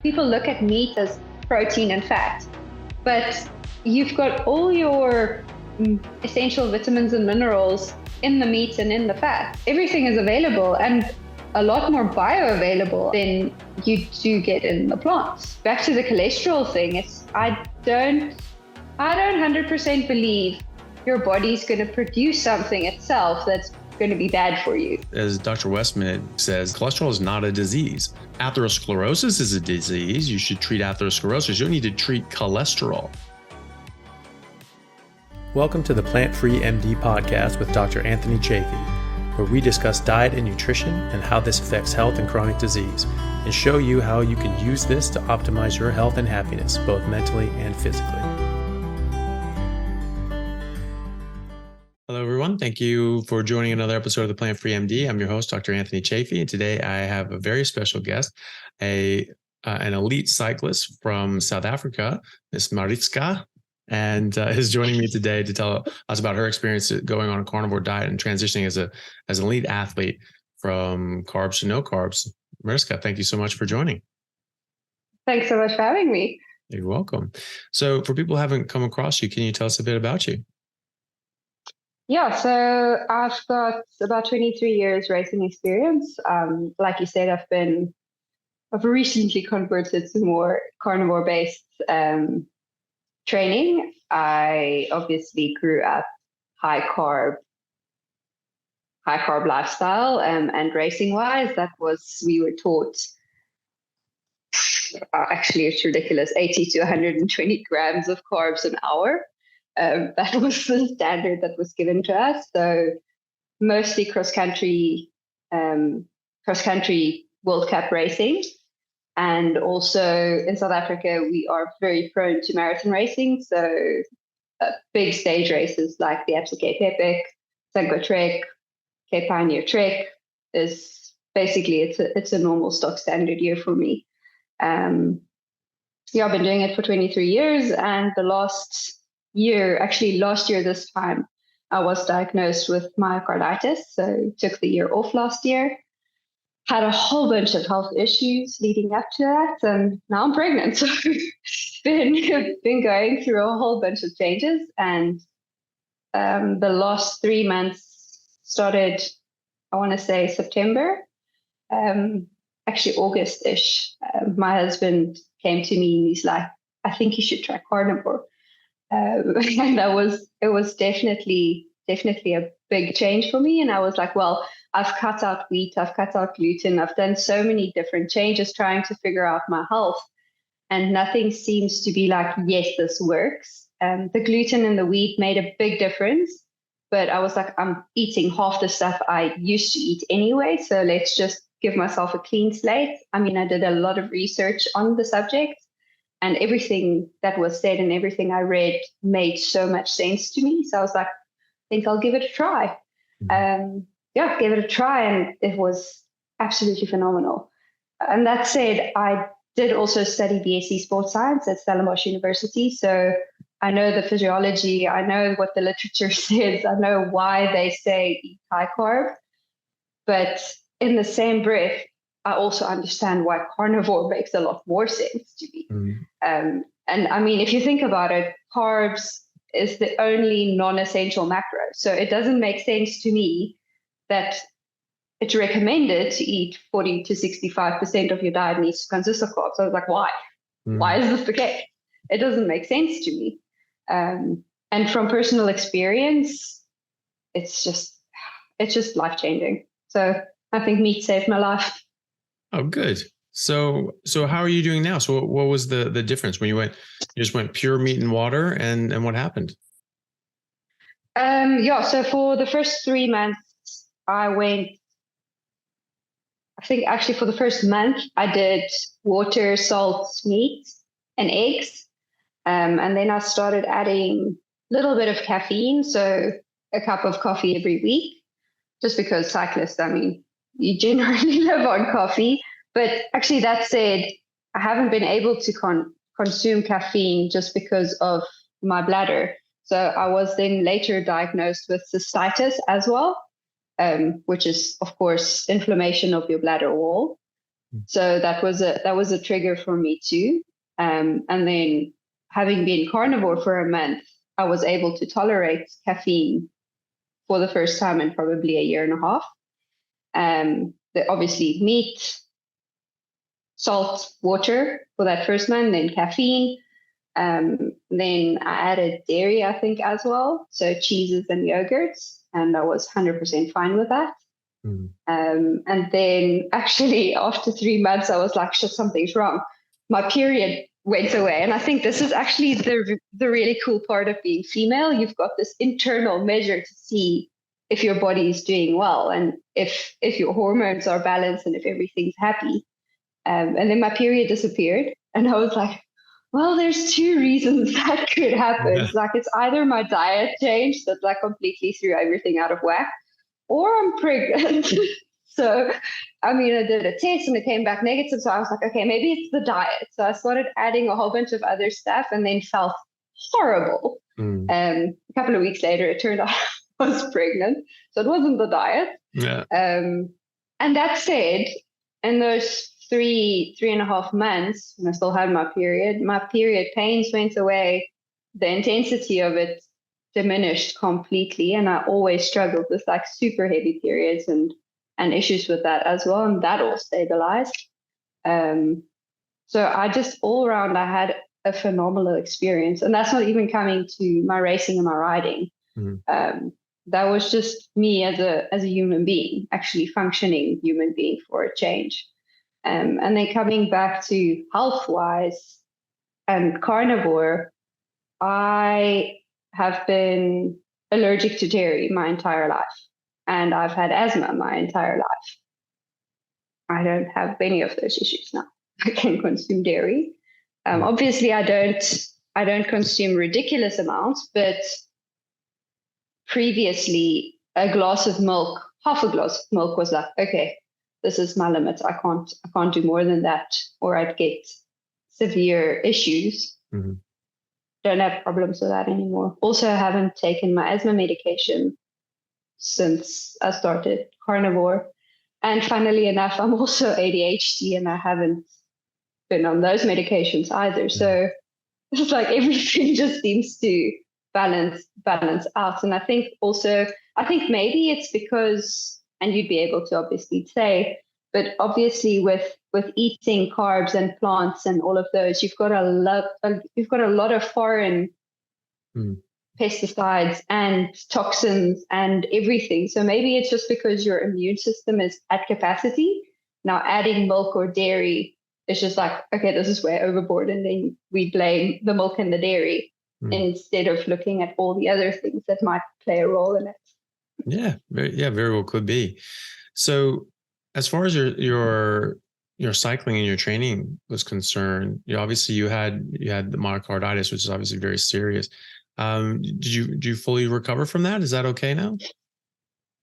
People look at meat as protein and fat, but you've got all your essential vitamins and minerals in the meat and in the fat. Everything is available and a lot more bioavailable than you do get in the plants. Back to the cholesterol thing, I don't 100% believe your body's going to produce something itself that's going to be bad for you. As Dr. Westman says, cholesterol is not a disease. Atherosclerosis is a disease. You should treat atherosclerosis. You don't need to treat cholesterol. Welcome to the Plant-Free MD podcast with Dr. Anthony Chaffee, where we discuss diet and nutrition and how this affects health and chronic disease, and show you how you can use this to optimize your health and happiness, both mentally and physically. Hello, everyone. Thank you for joining another episode of the Plant-Free MD. I'm your host, Dr. Anthony Chaffee, and today I have a very special guest, an elite cyclist from South Africa, Miss Mariske, and is joining me today to tell us about her experience going on a carnivore diet and transitioning as an elite athlete from carbs to no carbs. Mariske, thank you so much for joining. Thanks so much for having me. You're welcome. So for people who haven't come across you, can you tell us a bit about you? Yeah, so I've got about 23 years racing experience. Like you said, I've recently converted to more carnivore-based training. I obviously grew up high carb lifestyle, and racing wise, we were taught. Actually, it's ridiculous. 80 to 120 grams of carbs an hour. That was the standard that was given to us. So mostly cross-country World Cup racing. And also in South Africa, we are very prone to marathon racing. So big stage races like the Absa Cape Epic, Sango Trek, Cape Pioneer Trek is basically, it's a normal stock standard year for me. I've been doing it for 23 years. And last year this time, I was diagnosed with myocarditis. So took the year off last year, had a whole bunch of health issues leading up to that. And now I'm pregnant. So been going through a whole bunch of changes. And the last 3 months started, I want to say September, actually August-ish. My husband came to me and he's like, I think you should try carnivore. And it was definitely a big change for me. And I was like, well, I've cut out wheat, I've cut out gluten, I've done so many different changes trying to figure out my health. And nothing seems to be like, yes, this works. The gluten and the wheat made a big difference. But I was like, I'm eating half the stuff I used to eat anyway. So let's just give myself a clean slate. I mean, I did a lot of research on the subject. And everything that was said and everything I read made so much sense to me. So I was like, I think I'll give it a try. Gave it a try, and it was absolutely phenomenal. And that said, I did also study BSc Sport Science at Stellenbosch University. So I know the physiology, I know what the literature says, I know why they say eat high carb. But in the same breath, I also understand why carnivore makes a lot more sense to me. And I mean, if you think about it, carbs is the only non-essential macro. So it doesn't make sense to me that it's recommended to eat 40 to 65% of your diet needs to consist of carbs. So I was like, why? Why is this the case? It doesn't make sense to me. And from personal experience, it's just life-changing. So I think meat saved my life. Oh, good. So how are you doing now? So what was the difference when you just went pure meat and water, and what happened? So for the first 3 months, for the first month, I did water, salt, meat, and eggs. And then I started adding a little bit of caffeine. So a cup of coffee every week, just because cyclists, I mean, you generally live on coffee. But actually, that said, I haven't been able to consume caffeine just because of my bladder. So I was then later diagnosed with cystitis as well, which is, of course, inflammation of your bladder wall. So that was a trigger for me too. And then having been carnivore for a month, I was able to tolerate caffeine for the first time in probably a year and a half. Obviously meat, salt, water for that first month, then caffeine. Then I added dairy, I think, as well. So cheeses and yogurts, and I was 100% fine with that. And then actually after 3 months, I was like, shit, something's wrong. My period went away. And I think this is actually the really cool part of being female. You've got this internal measure to see if your body is doing well and if your hormones are balanced and if everything's happy. And then my period disappeared. And I was like, well, there's 2 reasons that could happen. Yeah. Like, it's either my diet changed that like completely threw everything out of whack, or I'm pregnant. So, I mean, I did a test and it came back negative. So I was like, okay, maybe it's the diet. So I started adding a whole bunch of other stuff and then felt horrible. A couple of weeks later, it turned out I was pregnant. So it wasn't the diet. Yeah. And that said, in those 3.5 months, when I still had my period pains went away. The intensity of it diminished completely. And I always struggled with like super heavy periods and issues with that as well. And that all stabilized. So I just all around, I had a phenomenal experience. And that's not even coming to my racing and my riding. That was just me as a human being, actually functioning human being for a change. And then coming back to health-wise and carnivore, I have been allergic to dairy my entire life. And I've had asthma my entire life. I don't have any of those issues now. I can consume dairy. Obviously, I don't consume ridiculous amounts, but previously half a glass of milk was like, okay, this is my limit. I can't do more than that, or I'd get severe issues. Don't have problems with that anymore. Also, I haven't taken my asthma medication since I started carnivore. And funnily enough, I'm also ADHD and I haven't been on those medications either. So it's like everything just seems to balance out. And I think maybe it's because, and you'd be able to obviously say, but obviously with eating carbs and plants and all of those, you've got a lot of foreign pesticides and toxins and everything. So maybe it's just because your immune system is at capacity. Now adding milk or dairy is just like, okay, this is way overboard. And then we blame the milk and the dairy instead of looking at all the other things that might play a role in it. Yeah, very well could be. So as far as your cycling and your training was concerned, obviously you had the myocarditis, which is obviously very serious. Did you fully recover from that? Is that okay now?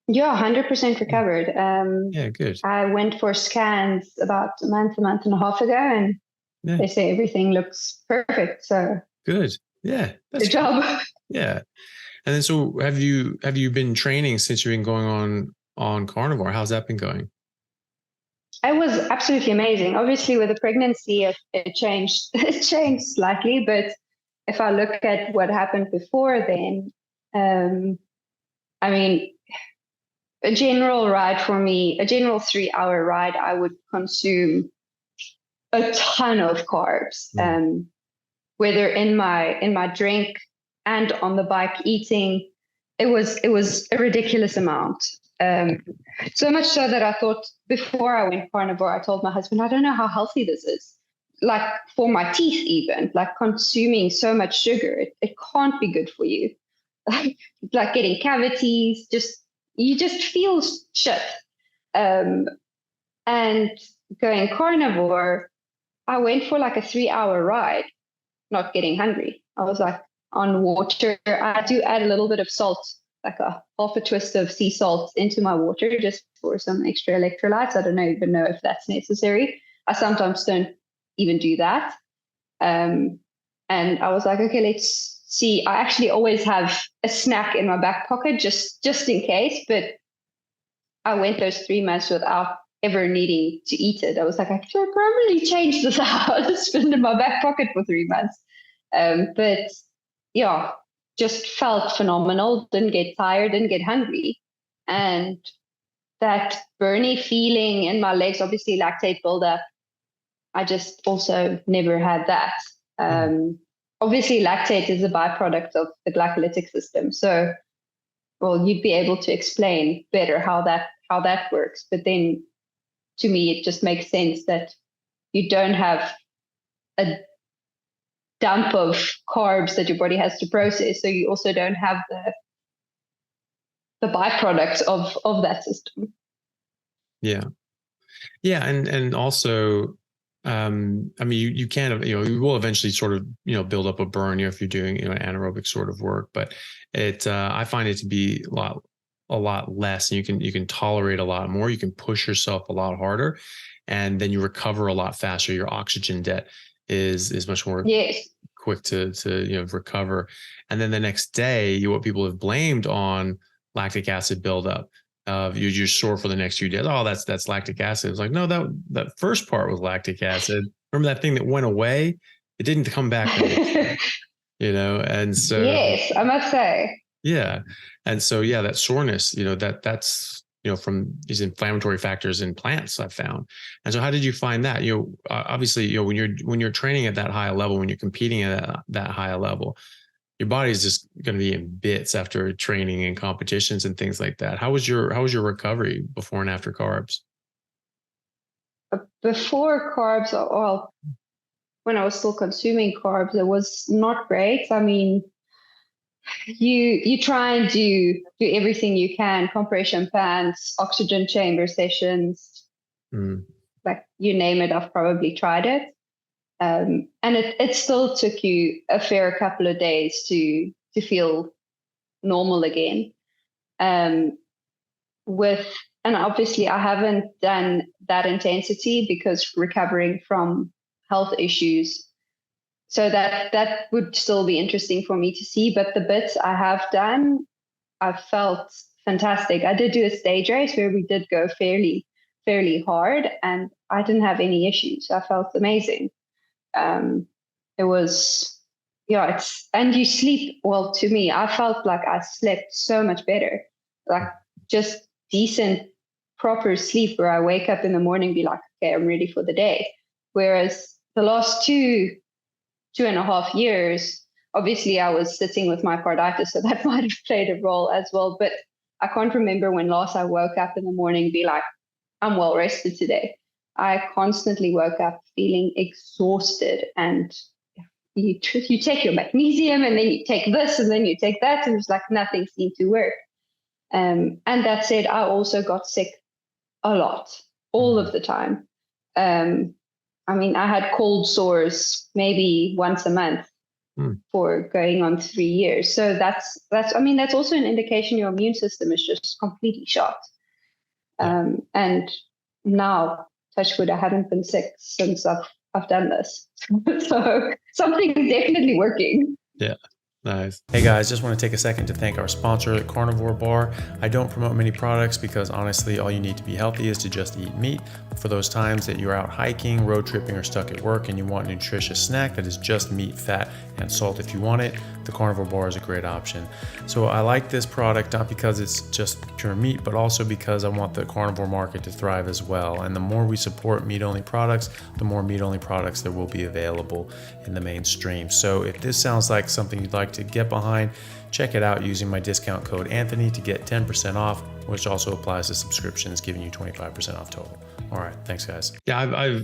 Yeah, 100% recovered. Yeah, good. I went for scans about a month and a half ago, and they say everything looks perfect. So good. Yeah. Good job. Yeah. And then, so have you been training since you've been going on carnivore? How's that been going? It was absolutely amazing. Obviously, with the pregnancy, it changed. It changed slightly, but if I look at what happened before then, I mean, a general ride for me, a general 3-hour ride, I would consume a ton of carbs, whether in my drink and on the bike eating. It was a ridiculous amount. So much so that I thought, before I went carnivore, I told my husband, I don't know how healthy this is. Like for my teeth even, like consuming so much sugar, it can't be good for you. Like getting cavities, you just feel shit. And going carnivore, I went for like a 3-hour ride, not getting hungry. I was like on water. I do add a little bit of salt, like a half a twist of sea salt into my water just for some extra electrolytes. I don't even know if that's necessary. I sometimes don't even do that. And I was like, okay, let's see. I actually always have a snack in my back pocket just in case, but I went those 3 months without ever needing to eat it. I was like, I should probably change this out. It's been in my back pocket for 3 months. But yeah, just felt phenomenal. Didn't get tired, didn't get hungry. And that burny feeling in my legs, obviously lactate buildup, I just also never had that. Obviously, lactate is a byproduct of the glycolytic system. So, well, you'd be able to explain better how that works. But then, to me, it just makes sense that you don't have a dump of carbs that your body has to process. So you also don't have the byproducts of that system. Yeah. And also, I mean, you can, you will eventually sort of, build up a burn, if you're doing, anaerobic sort of work, but I find it to be a lot less, and you can tolerate a lot more. You can push yourself a lot harder, and then you recover a lot faster. Your oxygen debt is much more quick to recover. And then the next day, what people have blamed on lactic acid buildup, you're sore for the next few days. Oh, that's lactic acid. It's like, no, that first part was lactic acid. Remember that thing that went away? It didn't come back. And so yes, I must say. Yeah. And so, that soreness, that's, from these inflammatory factors in plants, I've found. And so how did you find that? Obviously, when you're training at that high level, when you're competing at that high level, your body's just going to be in bits after training and competitions and things like that. How was your recovery before and after carbs? Before carbs, well, when I was still consuming carbs, it was not great. I mean, you try and do everything you can, compression pants, oxygen chamber sessions, like you name it, I've probably tried it. And it still took you a fair couple of days to feel normal again. And obviously I haven't done that intensity because recovering from health issues. So that would still be interesting for me to see. But the bits I have done, I felt fantastic. I did do a stage race where we did go fairly hard, and I didn't have any issues. I felt amazing. It was, and you sleep well. To me, I felt like I slept so much better, like just decent, proper sleep where I wake up in the morning, be like, okay, I'm ready for the day. Whereas the last 2.5 years, obviously I was sitting with myocarditis, so that might have played a role as well. But I can't remember when last I woke up in the morning, be like, I'm well rested today. I constantly woke up feeling exhausted, and you take your magnesium, and then you take this, and then you take that, and it's like nothing seemed to work. And that said, I also got sick a lot, all of the time. I mean, I had cold sores maybe once a month for going on 3 years. So that's also an indication your immune system is just completely shot. And now, touch wood, I haven't been sick since I've done this. So something's definitely working. Yeah. Nice. Hey guys, just want to take a second to thank our sponsor, Carnivore Bar. I don't promote many products because honestly, all you need to be healthy is to just eat meat. For those times that you're out hiking, road tripping, or stuck at work and you want a nutritious snack that is just meat, fat, and salt if you want it, the Carnivore Bar is a great option. So I like this product not because it's just pure meat, but also because I want the carnivore market to thrive as well. And the more we support meat-only products, the more meat-only products there will be available in the mainstream. So if this sounds like something you'd like to get behind, check it out using my discount code Anthony to get 10% off, which also applies to subscriptions, giving you 25% off total. All right, thanks guys. Yeah,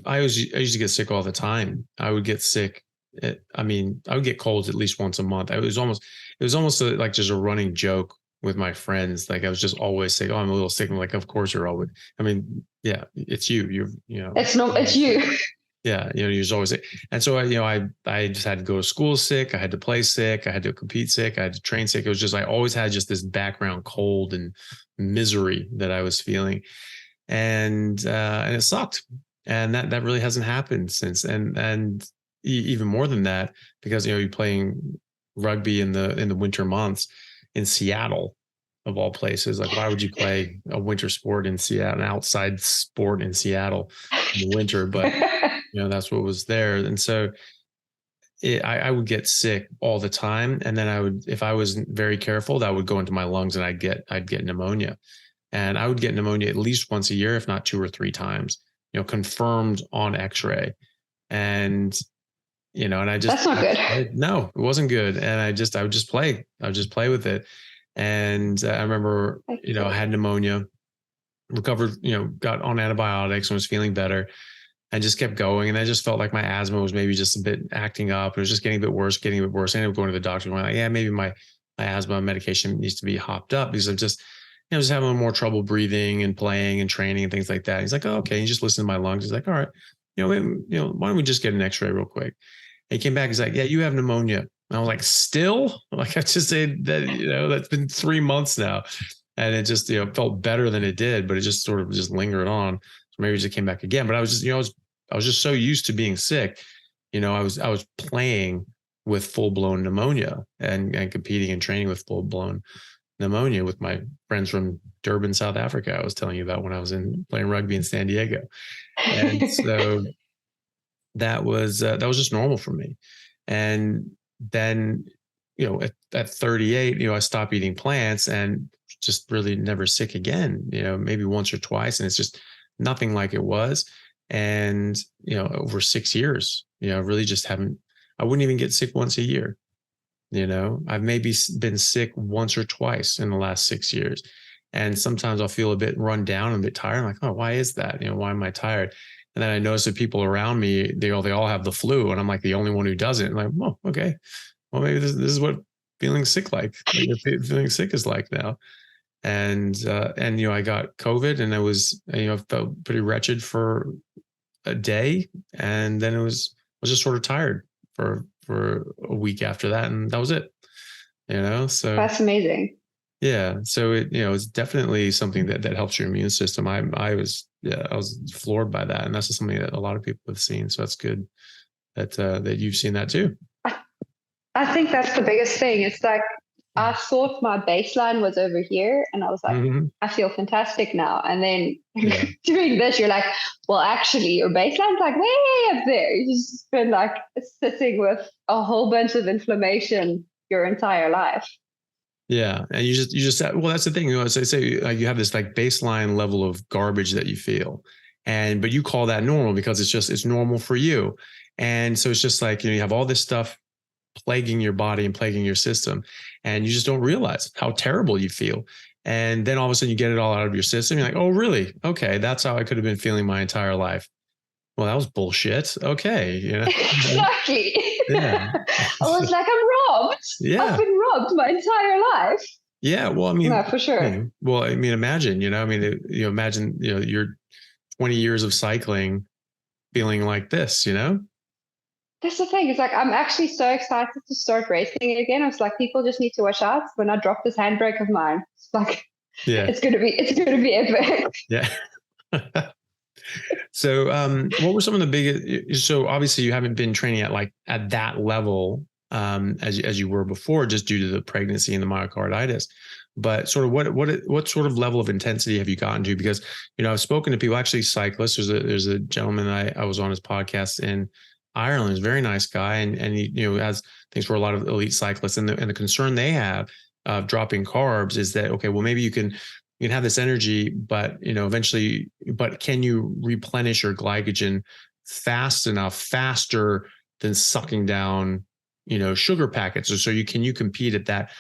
I used to get sick all the time. I would get sick. I would get colds at least once a month. It was almost like just a running joke with my friends. Like I was just always saying, "Oh, I'm a little sick." I'm like, "Of course you're always." I mean, yeah, it's you. It's you. Yeah, you're just always sick. And so I just had to go to school sick. I had to play sick. I had to compete sick. I had to train sick. It was just I always had just this background cold and misery that I was feeling, and it sucked. And that really hasn't happened since. And even more than that, because you're playing rugby in the winter months in Seattle, of all places. Like, why would you play a winter sport in Seattle, an outside sport in Seattle in the winter? But that's what was there. And so I would get sick all the time. And then if I wasn't very careful, that would go into my lungs and I'd get pneumonia. And I would get pneumonia at least once a year, if not 2 or 3 times, confirmed on X-ray. And, and I just, that's not good. No, it wasn't good. And I would just play with it. And I remember, I had pneumonia, recovered, got on antibiotics and was feeling better. I just kept going. And I just felt like my asthma was maybe just a bit acting up. It was just getting a bit worse. I ended up going to the doctor going like, yeah, maybe my asthma medication needs to be hopped up because I'm just, just having a little more trouble breathing and playing and training and things like that. He's like, oh, okay. You just listen to my lungs. He's like, all right, why don't we just get an X-ray real quick? And he came back. He's like, yeah, you have pneumonia. And I was like, still? Like, I just said that, that's been 3 months now. And it just, felt better than it did, but it just sort of just lingered on. So maybe it just came back again. But I was just, I was just so used to being sick. I was playing with full-blown pneumonia and competing and training with full-blown pneumonia with my friends from Durban, South Africa. I was telling you about when I was playing rugby in San Diego. And so that was just normal for me. And then, at 38, I stopped eating plants and just really never sick again, maybe once or twice. And it's just nothing like it was. And, over 6 years, really just I wouldn't even get sick once a year. I've maybe been sick once or twice in the last 6 years. And sometimes I'll feel a bit run down, a bit tired. I'm like, oh, why is that? Why am I tired? And then I notice that people around me, they all have the flu. And I'm like the only one who doesn't. I'm like, oh, okay. Well, maybe this is what feeling sick feeling sick is like now. And I got COVID and I felt pretty wretched for a day. And then I was just sort of tired for a week after that. And that was it, so that's amazing. Yeah. So it's definitely something that helps your immune system. I was floored by that. And that's just something that a lot of people have seen. So that's good that you've seen that too. I think that's the biggest thing. It's like, I thought my baseline was over here and I was like, I feel fantastic now. And then doing this, you're like, well, actually your baseline's like way up there. You've just been like sitting with a whole bunch of inflammation your entire life. Yeah. And you just well, that's the thing. Say like you have this like baseline level of garbage that you feel. But you call that normal because it's normal for you. And so it's just like, you have all this stuff plaguing your body and plaguing your system. And you just don't realize how terrible you feel. And then all of a sudden you get it all out of your system. You're like, oh, really? Okay. That's how I could have been feeling my entire life. Well, that was bullshit. Okay. Exactly. Yeah. I was like, I'm robbed. Yeah. I've been robbed my entire life. Yeah. Well, I mean, yeah, for sure. Well, I mean, imagine, imagine, your 20 years of cycling feeling like this, That's the thing. It's like, I'm actually so excited to start racing again. I was like, people just need to watch out when I drop this handbrake of mine. It's like, it's going to be epic. Yeah. So, what were some of the biggest, so obviously you haven't been training at that level, as you were before, just due to the pregnancy and the myocarditis, but sort of what sort of level of intensity have you gotten to? Because, I've spoken to people, actually cyclists. There's a gentleman I was on his podcast in Ireland. He's a very nice guy. And he, has things for a lot of elite cyclists. And the concern they have of dropping carbs is that, okay, well, maybe you can have this energy, but, eventually, but can you replenish your glycogen faster than sucking down, sugar packets? So can you compete at that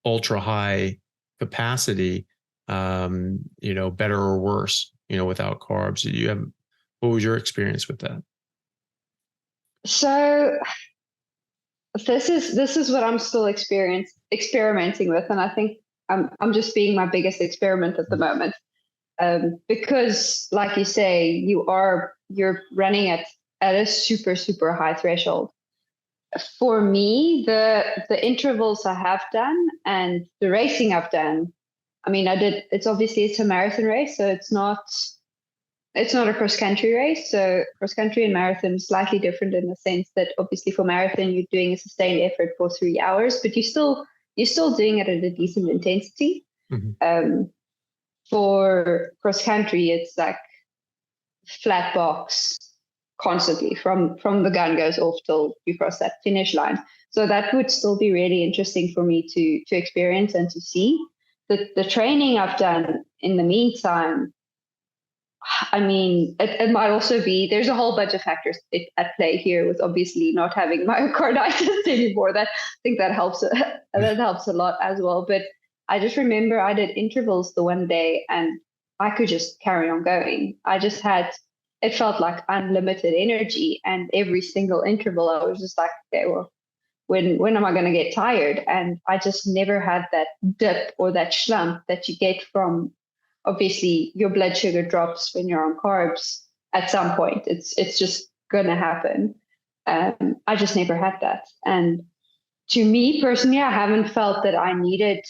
ultra high capacity, better or worse, without carbs? What was your experience with that? So this is what I'm still experimenting with, and I think I'm just being my biggest experiment at the moment, because, like you say, you're running at a super, super high threshold. For me, the intervals I have done and the racing I've done, I mean, it's a marathon race, so it's not a cross-country race. So cross-country and marathon is slightly different in the sense that obviously for marathon, you're doing a sustained effort for 3 hours, but you're still doing it at a decent intensity. For cross country, it's like flat box constantly from the gun goes off till you cross that finish line. So that would still be really interesting for me to experience and to see. The training I've done in the meantime, I mean, it might also be, there's a whole bunch of factors at play here with obviously not having myocarditis anymore. I think that helps a lot as well. But I just remember I did intervals the one day and I could just carry on going. It felt like unlimited energy. And every single interval, I was just like, okay, well, when am I going to get tired? And I just never had that dip or that slump that you get from, obviously, your blood sugar drops when you're on carbs at some point. It's just going to happen. I just never had that. And to me personally, I haven't felt that I needed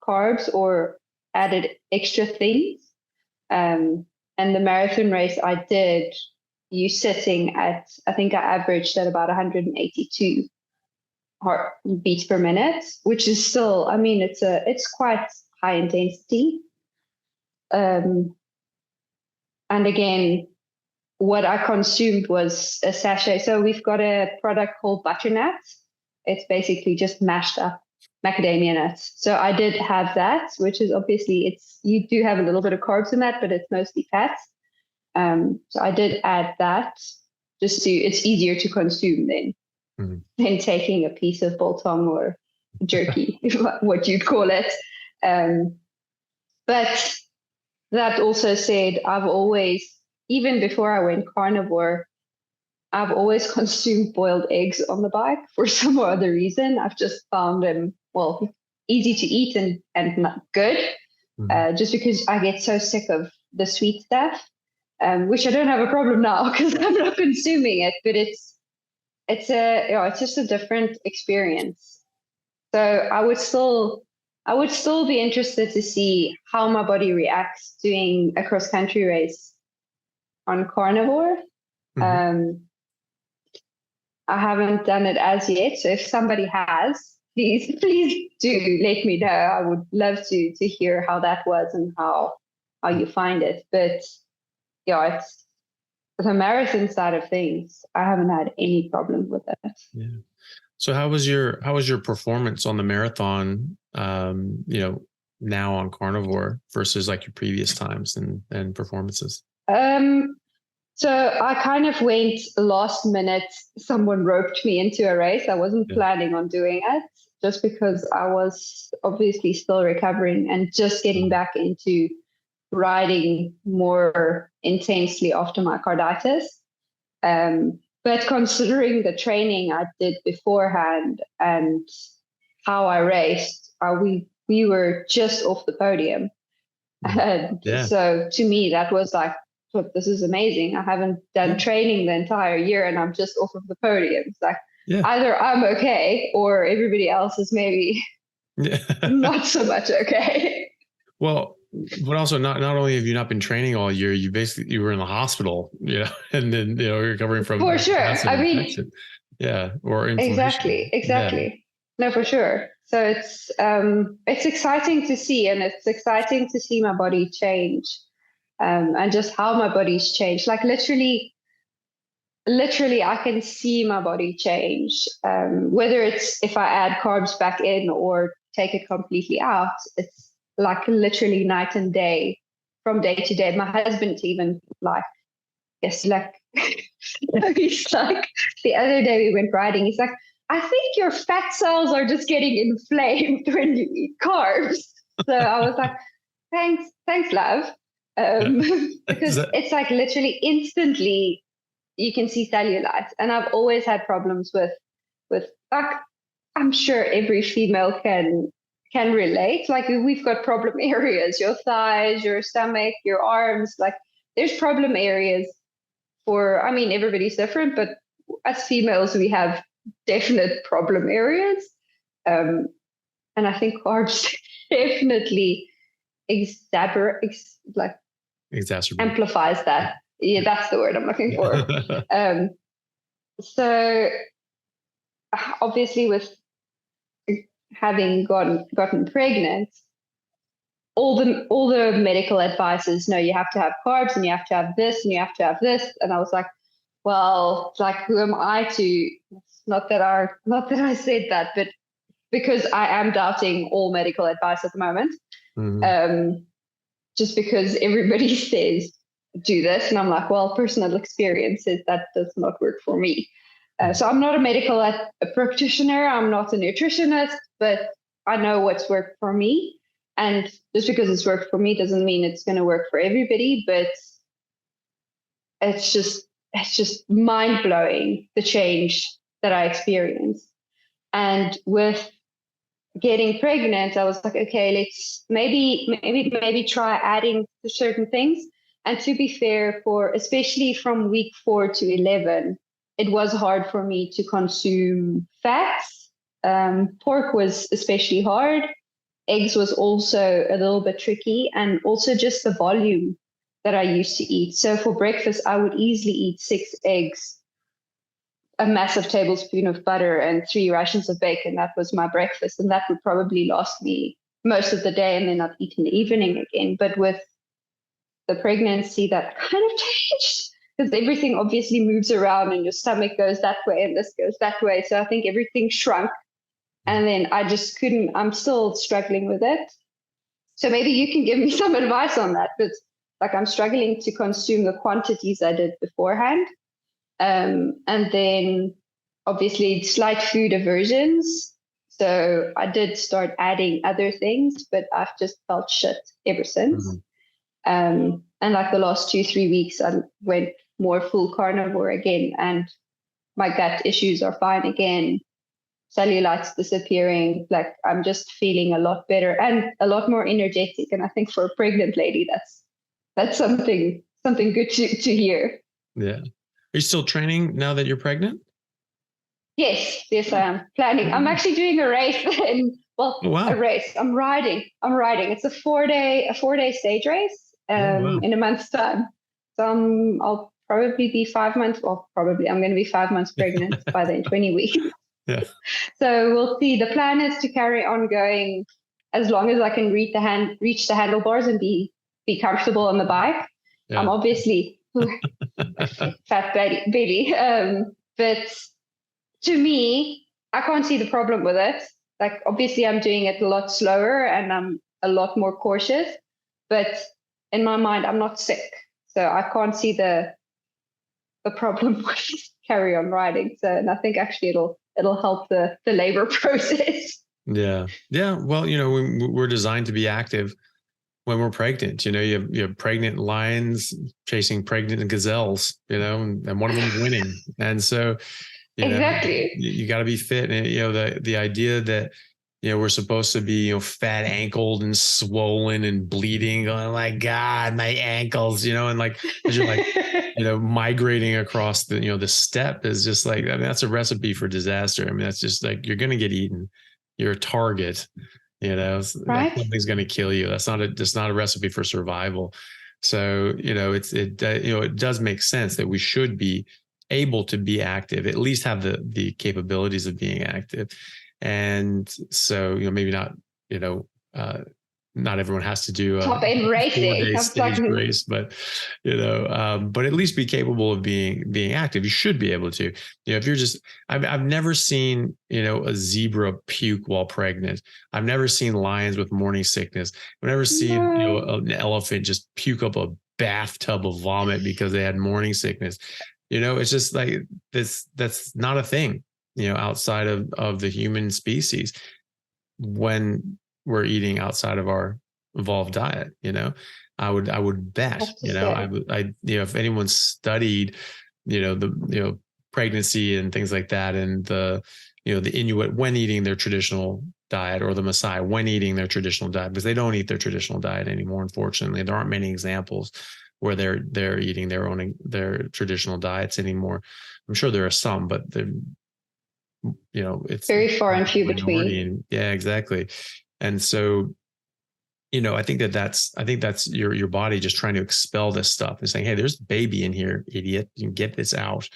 carbs or added extra things. And the marathon race I did, you sitting at, I think I averaged at about 182 heartbeats per minute, which is still, I mean, it's quite high intensity. And again, what I consumed was a sachet. So we've got a product called butternut. It's basically just mashed up macadamia nuts. So I did have that, which is obviously you do have a little bit of carbs in that, but it's mostly fats. So I did add that it's easier to consume than taking a piece of biltong or jerky, what you'd call it. But that also said, I've always, even before I went carnivore, I've always consumed boiled eggs on the bike for some other reason. I've just found them, well, easy to eat and not good, just because I get so sick of the sweet stuff, which I don't have a problem now because I'm not consuming it, but it's just a different experience. So I would still be interested to see how my body reacts doing a cross-country race on carnivore. I haven't done it as yet, so if somebody has, please do let me know. I would love to hear how that was and how you find it. But yeah, it's the marathon side of things. I haven't had any problem with it. Yeah. So how was your performance on the marathon? Now on carnivore versus like your previous times and performances. So I kind of went last minute. Someone roped me into a race. I wasn't planning on doing it just because I was obviously still recovering and just getting back into riding more intensely after my carditis. But considering the training I did beforehand and how I raced, we were just off the podium. And so to me, that was like, look, this is amazing. I haven't done training the entire year and I'm just off of the podium. It's like either I'm okay or everybody else is maybe not so much okay. Well, but also not only have you not been training all year, you were in the hospital, and then recovering from for sure. I mean, infection. Or inflammation. Exactly. No, for sure. So it's exciting to see, and it's exciting to see my body change. And just how my body's changed. Like literally, I can see my body change. Whether it's if I add carbs back in or take it completely out, it's like literally night and day from day to day. My husband even he's like, the other day we went riding. He's like, I think your fat cells are just getting inflamed when you eat carbs. So I was like, thanks, love. Because it's like literally instantly you can see cellulite, and I've always had problems with like, I'm sure every female can relate. Like we've got problem areas, your thighs, your stomach, your arms, like there's problem areas for, I mean, everybody's different, but as females we have definite problem areas. And I think carbs definitely exacerbate amplifies that. Yeah, that's the word I'm looking for. So obviously with having gotten pregnant, all the medical advice is, no, you have to have carbs and you have to have this and you have to have this. And I was like, well, like, who am I to, not that I said that, but because I am doubting all medical advice at the moment. Just because everybody says do this. And I'm like, well, personal experience says that does not work for me. So I'm not a medical practitioner. I'm not a nutritionist, but I know what's worked for me. And just because it's worked for me doesn't mean it's going to work for everybody, but it's just mind blowing, the change that I experienced. And with getting pregnant, I was like, okay, let's maybe try adding to certain things. And to be fair, especially from week 4 to 11, it was hard for me to consume fats. Pork was especially hard. Eggs was also a little bit tricky, and also just the volume that I used to eat. So for breakfast, I would easily eat 6 eggs, a massive tablespoon of butter, and 3 rations of bacon. That was my breakfast. And that would probably last me most of the day, and then I'd eat in the evening again. But with the pregnancy, that kind of changed, because everything obviously moves around and your stomach goes that way and this goes that way. So I think everything shrunk. And then I just couldn't, I'm still struggling with it. So maybe you can give me some advice on that. But like, I'm struggling to consume the quantities I did beforehand. And then obviously slight food aversions. So I did start adding other things, but I've just felt shit ever since. And like the last 2-3 weeks, I went more full carnivore again, and my gut issues are fine again. Cellulite's disappearing. Like, I'm just feeling a lot better and a lot more energetic. And I think for a pregnant lady, that's something good to hear. Yeah. Are you still training now that you're pregnant? Yes, I am planning. I'm actually doing a race a race. I'm riding. It's a 4-day stage race in a month's time. So I'll probably be 5 months. Well, probably I'm going to be 5 months pregnant by then, 20 weeks. Yeah. So we'll see. The plan is to carry on going as long as I can reach the handlebars and be comfortable on the bike. Yeah. I'm obviously a fat baby. But to me, I can't see the problem with it. Like, obviously I'm doing it a lot slower and I'm a lot more cautious, but in my mind, I'm not sick. So I can't see the problem with carry on riding. So, and I think actually it'll help the labor process. Yeah. Yeah. Well, we're designed to be active when we're pregnant. You have pregnant lions chasing pregnant gazelles, and one of them's winning. And so, exactly, you got to be fit. And, the idea that, we're supposed to be, fat ankled and swollen and bleeding. Oh my God, my ankles, and like, as you're like, migrating across the step is just like, that's a recipe for disaster. That's just like, you're going to get eaten. You're a target, right? Something's going to kill you. That's not a recipe for survival. So, it does make sense that we should be able to be active, at least have the capabilities of being active. And so, maybe not, not everyone has to do a top end racing stage race, but but at least be capable of being active. You should be able to. If you're just, I've never seen a zebra puke while pregnant. I've never seen lions with morning sickness. I've never seen an elephant just puke up a bathtub of vomit because they had morning sickness. It's just like this. That's not a thing. Outside of the human species, when we're eating outside of our evolved diet, I would bet, if anyone studied, the pregnancy and things like that, and the Inuit when eating their traditional diet, or the Maasai when eating their traditional diet, because they don't eat their traditional diet anymore. Unfortunately, there aren't many examples where they're eating their traditional diets anymore. I'm sure there are some, but they're, it's very far and few between. Yeah, exactly. And so, I think that's your body just trying to expel this stuff and saying, hey, there's a baby in here, idiot. You can get this out.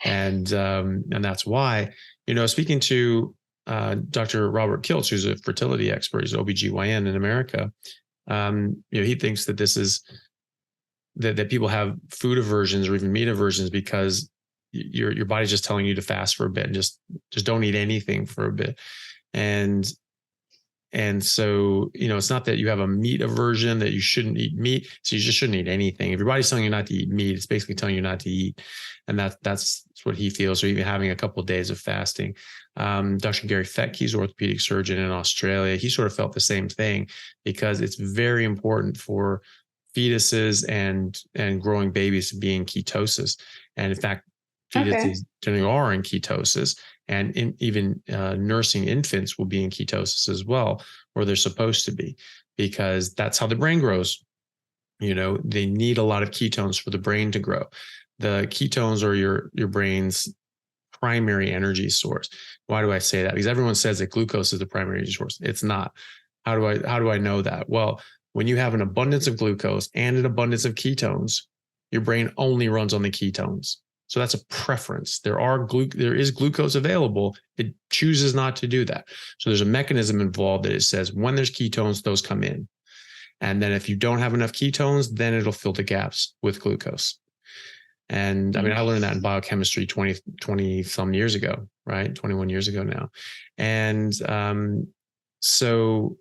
And that's why, speaking to Dr. Robert Kiltz, who's a fertility expert, he's OBGYN in America, He thinks that this is that people have food aversions or even meat aversions because your body's just telling you to fast for a bit and just don't eat anything for a bit. And so, it's not that you have a meat aversion that you shouldn't eat meat. So you just shouldn't eat anything. If your body's telling you not to eat meat, it's basically telling you not to eat. And that's what he feels, or even having a couple of days of fasting. Dr. Gary Feck, he's an orthopedic surgeon in Australia. He sort of felt the same thing because it's very important for fetuses and growing babies to be in ketosis. And in fact, fetuses generally are in ketosis, and even nursing infants will be in ketosis as well, or they're supposed to be, because that's how the brain grows. They need a lot of ketones for the brain to grow. The ketones are your brain's primary energy source. Why do I say that? Because everyone says that glucose is the primary energy source. It's not. How do I know that? Well, when you have an abundance of glucose and an abundance of ketones, your brain only runs on the ketones. So that's a preference. There is glucose available. It chooses not to do that. So there's a mechanism involved that it says when there's ketones, those come in. And then if you don't have enough ketones, then it'll fill the gaps with glucose. And I learned that in biochemistry 20 some years ago, right? 21 years ago now. And so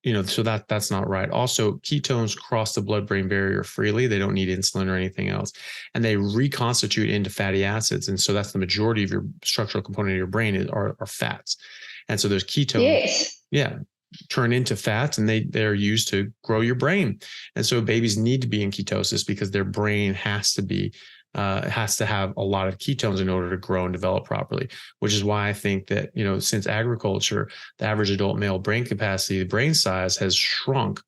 that's not right. Also, ketones cross the blood-brain barrier freely. They don't need insulin or anything else. And they reconstitute into fatty acids. And so that's the majority of your structural component of your brain are fats. And so there's ketones. Yes. Yeah. Turn into fats, and they're used to grow your brain. And so babies need to be in ketosis because their brain has to have a lot of ketones in order to grow and develop properly, which is why I think that, since agriculture, the average adult male brain capacity, the brain size has shrunk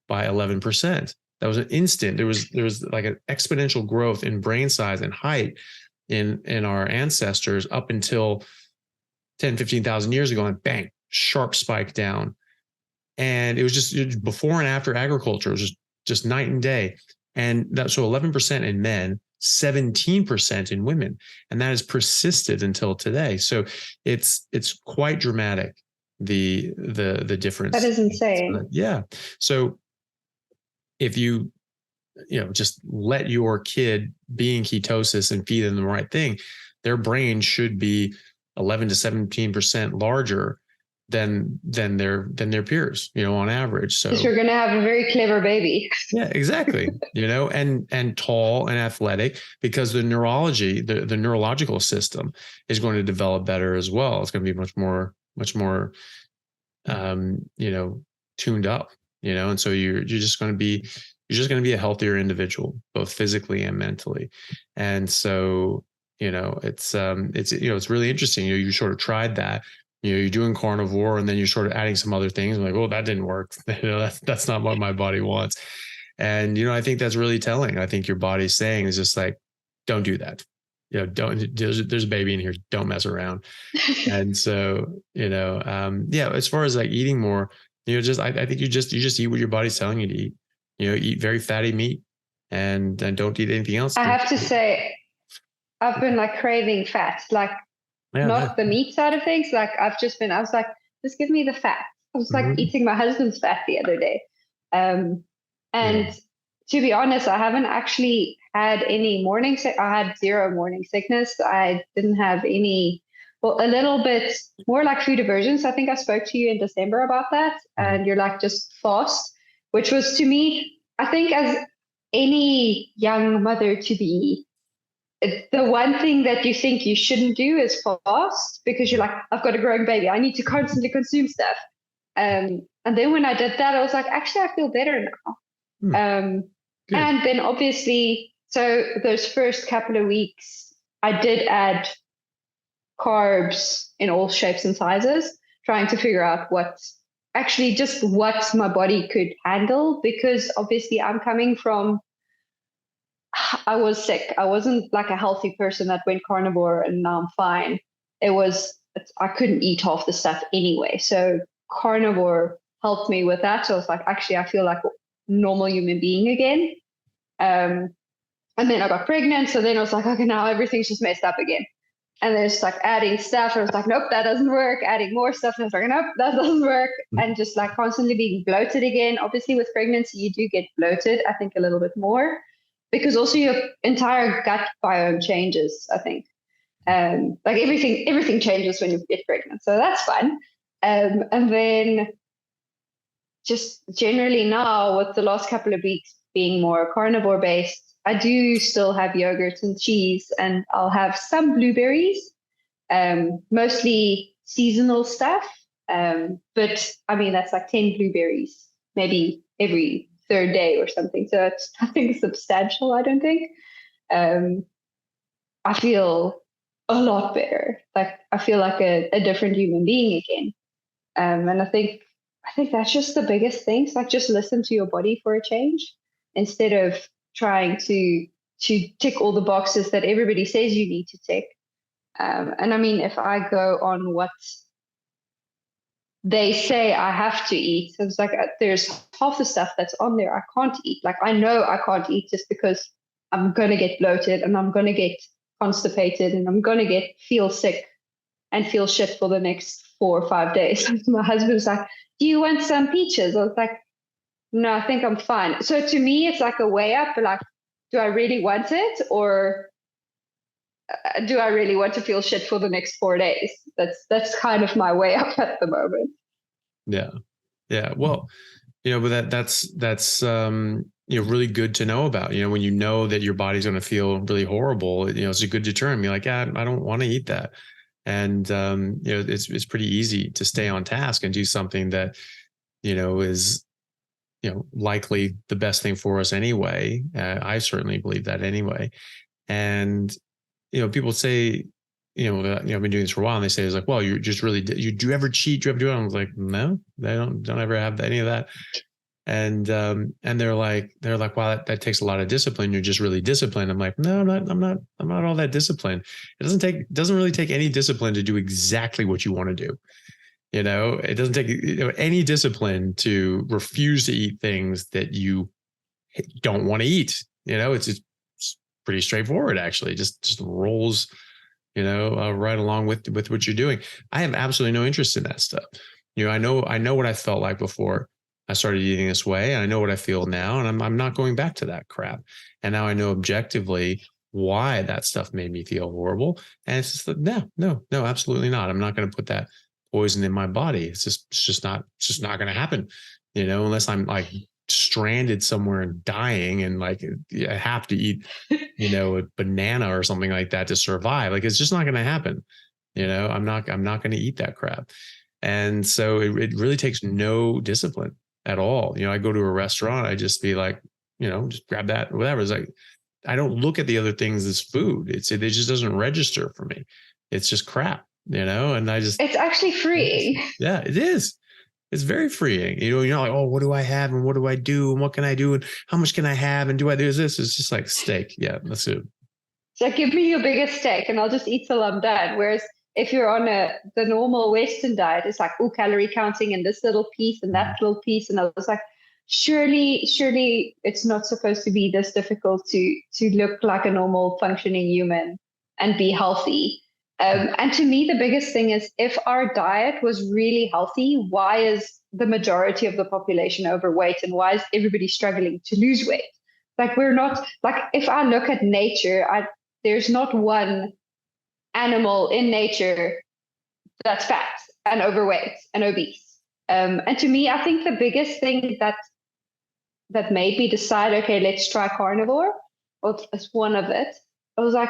by 11%. That was an instant. There was like an exponential growth in brain size and height in our ancestors up until 10, 15,000 years ago, and bang, sharp spike down. And it was just before and after agriculture, it was just night and day. And so 11% in men, 17% in women, and that has persisted until today. So it's quite dramatic, the difference. That is insane. Yeah. So if you just let your kid be in ketosis and feed them the right thing, their brain should be 11 to 17% larger than their peers, on average. So you're going to have a very clever baby. Yeah, exactly. And tall and athletic, because the neurology, the neurological system is going to develop better as well. It's going to be much more, tuned up, and so you're just going to be a healthier individual, both physically and mentally. And so, it's really interesting. You sort of tried that. You're doing carnivore, and then you're sort of adding some other things. I'm like, oh, that didn't work. That's not what my body wants. And, I think that's really telling. I think your body's saying is just like, don't do that. There's a baby in here. Don't mess around. And so, as far as like eating more, I think you just eat what your body's telling you to eat. Eat very fatty meat and don't eat anything else. I have to say, I've been like craving fat, like, the meat side of things. Like I was like, just give me the fat. I was like eating my husband's fat the other day. And to be honest, I haven't actually had any morning sick. I had 0 morning sickness. I didn't have any, a little bit more like food aversions. I think I spoke to you in December about that. And you're like, just fast, which was to me, I think as any young mother to be, the one thing that you think you shouldn't do is fast, because you're like, I've got a growing baby. I need to constantly consume stuff. And then when I did that, I was like, actually, I feel better now. And then obviously, so those first couple of weeks, I did add carbs in all shapes and sizes, trying to figure out what my body could handle, because obviously I'm coming from, I was sick. I wasn't like a healthy person that went carnivore and now I'm fine. I couldn't eat half the stuff anyway. So carnivore helped me with that. So I was like, actually, I feel like a normal human being again. And then I got pregnant. So then I was like, okay, now everything's just messed up again. And there's like adding stuff. I was like, nope, that doesn't work. Adding more stuff. And I was like, nope, that doesn't work. And just like constantly being bloated again. Obviously with pregnancy, you do get bloated, I think a little bit more, because also your entire gut biome changes, I think. Like everything changes when you get pregnant. So that's fun. And then just generally now with the last couple of weeks being more carnivore based, I do still have yogurt and cheese, and I'll have some blueberries, mostly seasonal stuff. But I mean, that's like 10 blueberries, maybe every third day or something. So it's nothing substantial, I don't think. I feel a lot better. Like I feel like a different human being again. And I think that's just the biggest thing. So like just listen to your body for a change instead of trying to tick all the boxes that everybody says you need to tick. And I mean, if I go on what they say I have to eat, it's like there's half the stuff that's on there I can't eat. Like I know I can't eat just because I'm going to get bloated and I'm going to get constipated and I'm going to feel sick and feel shit for the next 4 or 5 days. My husband was like, do you want some peaches? I was like, no, I think I'm fine. So to me, it's like a way up. Like, do I really want it, or do I really want to feel shit for the next 4 days? That's kind of my way up at the moment. Yeah. Well, but that's really good to know about. When you know that your body's going to feel really horrible, it's a good deterrent. You're like, I don't want to eat that. And it's pretty easy to stay on task and do something that is likely the best thing for us anyway. I certainly believe that anyway. And people say, I've been doing this for a while, and they say it's like, well, you're just really, do you ever cheat? Do you ever do it? I was like, no, they don't ever have any of that. And they're like, wow, that takes a lot of discipline. You're just really disciplined. I'm like, no, I'm not all that disciplined. It doesn't really take any discipline to do exactly what you want to do. It doesn't take any discipline to refuse to eat things that you don't want to eat. It's pretty straightforward, actually. Just rolls, right along with what you're doing. I have absolutely no interest in that stuff. I know what I felt like before I started eating this way, and I know what I feel now, and I'm not going back to that crap. And now I know objectively why that stuff made me feel horrible. And it's just like, no, absolutely not. I'm not going to put that poison in my body. It's just not going to happen, unless I'm like stranded somewhere and dying, and like I have to eat, a banana or something like that to survive. Like it's just not going to happen. I'm not going to eat that crap. And so it really takes no discipline at all. I go to a restaurant, I just be like, just grab that, whatever. It's like, I don't look at the other things as food. It just doesn't register for me. It's just crap, and it's actually freeing. Yeah, it is. It's very freeing. You're like, oh, what do I have? And what do I do? And what can I do? And how much can I have? And do I do this? It's just like steak. Yeah, that's it. So give me your biggest steak and I'll just eat till I'm done. Whereas if you're on the normal Western diet, it's like, calorie counting and this little piece and that little piece. And I was like, surely it's not supposed to be this difficult to look like a normal functioning human and be healthy. And to me, the biggest thing is, if our diet was really healthy, why is the majority of the population overweight, and why is everybody struggling to lose weight? Like, we're not, like, if I look at nature, there's not one animal in nature that's fat and overweight and obese. And to me, I think the biggest thing that made me decide, okay, let's try carnivore, well, it's one of it. I was like,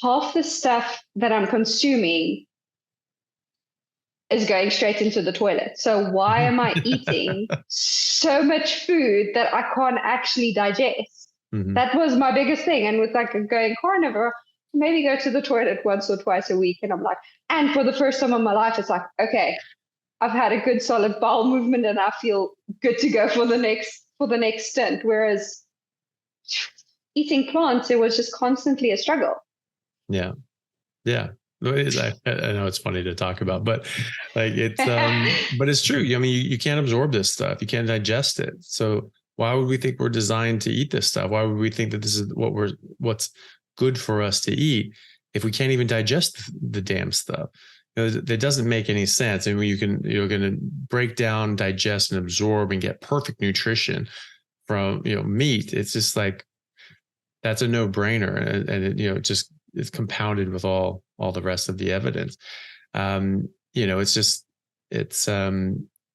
half the stuff that I'm consuming is going straight into the toilet. So why am I eating so much food that I can't actually digest? Mm-hmm. That was my biggest thing. And with like going carnivore, maybe go to the toilet once or twice a week. And I'm like, and for the first time in my life, it's like, okay, I've had a good solid bowel movement and I feel good to go for the next stint. Whereas eating plants, it was just constantly a struggle. Yeah. It is. I know it's funny to talk about, but like it's, but it's true. I mean, you can't absorb this stuff. You can't digest it. So why would we think we're designed to eat this stuff? Why would we think that this is what's good for us to eat? if we can't even digest the damn stuff? That doesn't make any sense. And you're going to break down, digest, and absorb and get perfect nutrition from, meat. It's just like, that's a no-brainer. And it, just it's compounded with all the rest of the evidence.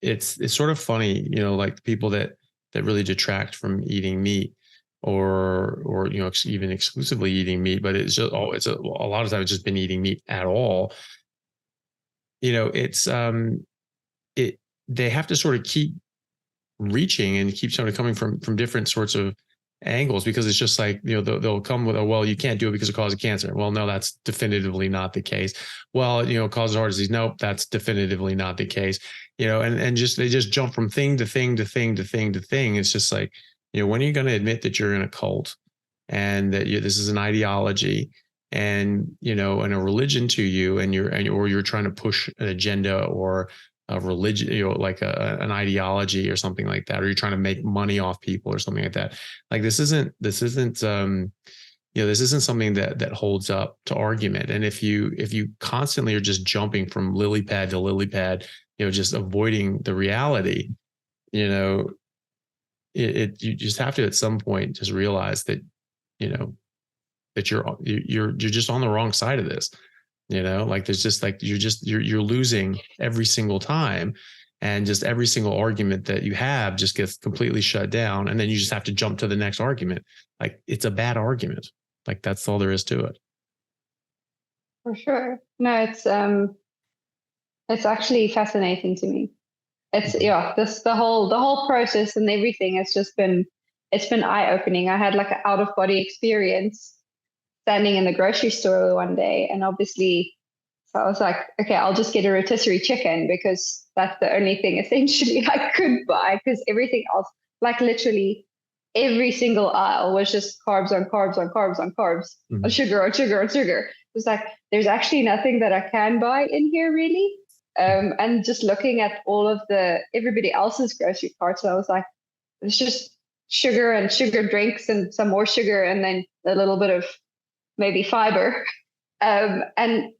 It's sort of funny, like people that really detract from eating meat or even exclusively eating meat, but it's just a lot of times it's just been eating meat at all. They have to sort of keep reaching and keep sort of coming from different sorts of angles, because it's just like, they'll come with, well, you can't do it because it causes cancer. Well, no, that's definitively not the case. Well, it causes heart disease. Nope, that's definitively not the case. And they just jump from thing to thing to thing to thing to thing. It's just like, when are you going to admit that you're in a cult and that this is an ideology and, and a religion to you, or you're trying to push an agenda or a religion, like an ideology or something like that, or you're trying to make money off people or something like that. Like this isn't something that holds up to argument. And if you constantly are just jumping from lily pad to lily pad, just avoiding the reality, you just have to at some point just realize that, that you're just on the wrong side of this. Like there's just like, you're losing every single time, and just every single argument that you have just gets completely shut down. And then you just have to jump to the next argument. Like it's a bad argument. Like that's all there is to it. For sure. No, it's actually fascinating to me. It's the whole process and everything has just been, it's been eye-opening. I had like an out-of-body experience standing in the grocery store one day, and obviously, so I was like, okay, I'll just get a rotisserie chicken because that's the only thing essentially I could buy, because everything else, like literally every single aisle was just carbs on carbs on carbs on carbs, on sugar on sugar on sugar. It was like, there's actually nothing that I can buy in here really. And just looking at all of everybody else's grocery carts, I was like, it's just sugar and sugar drinks and some more sugar and then a little bit of maybe fiber. And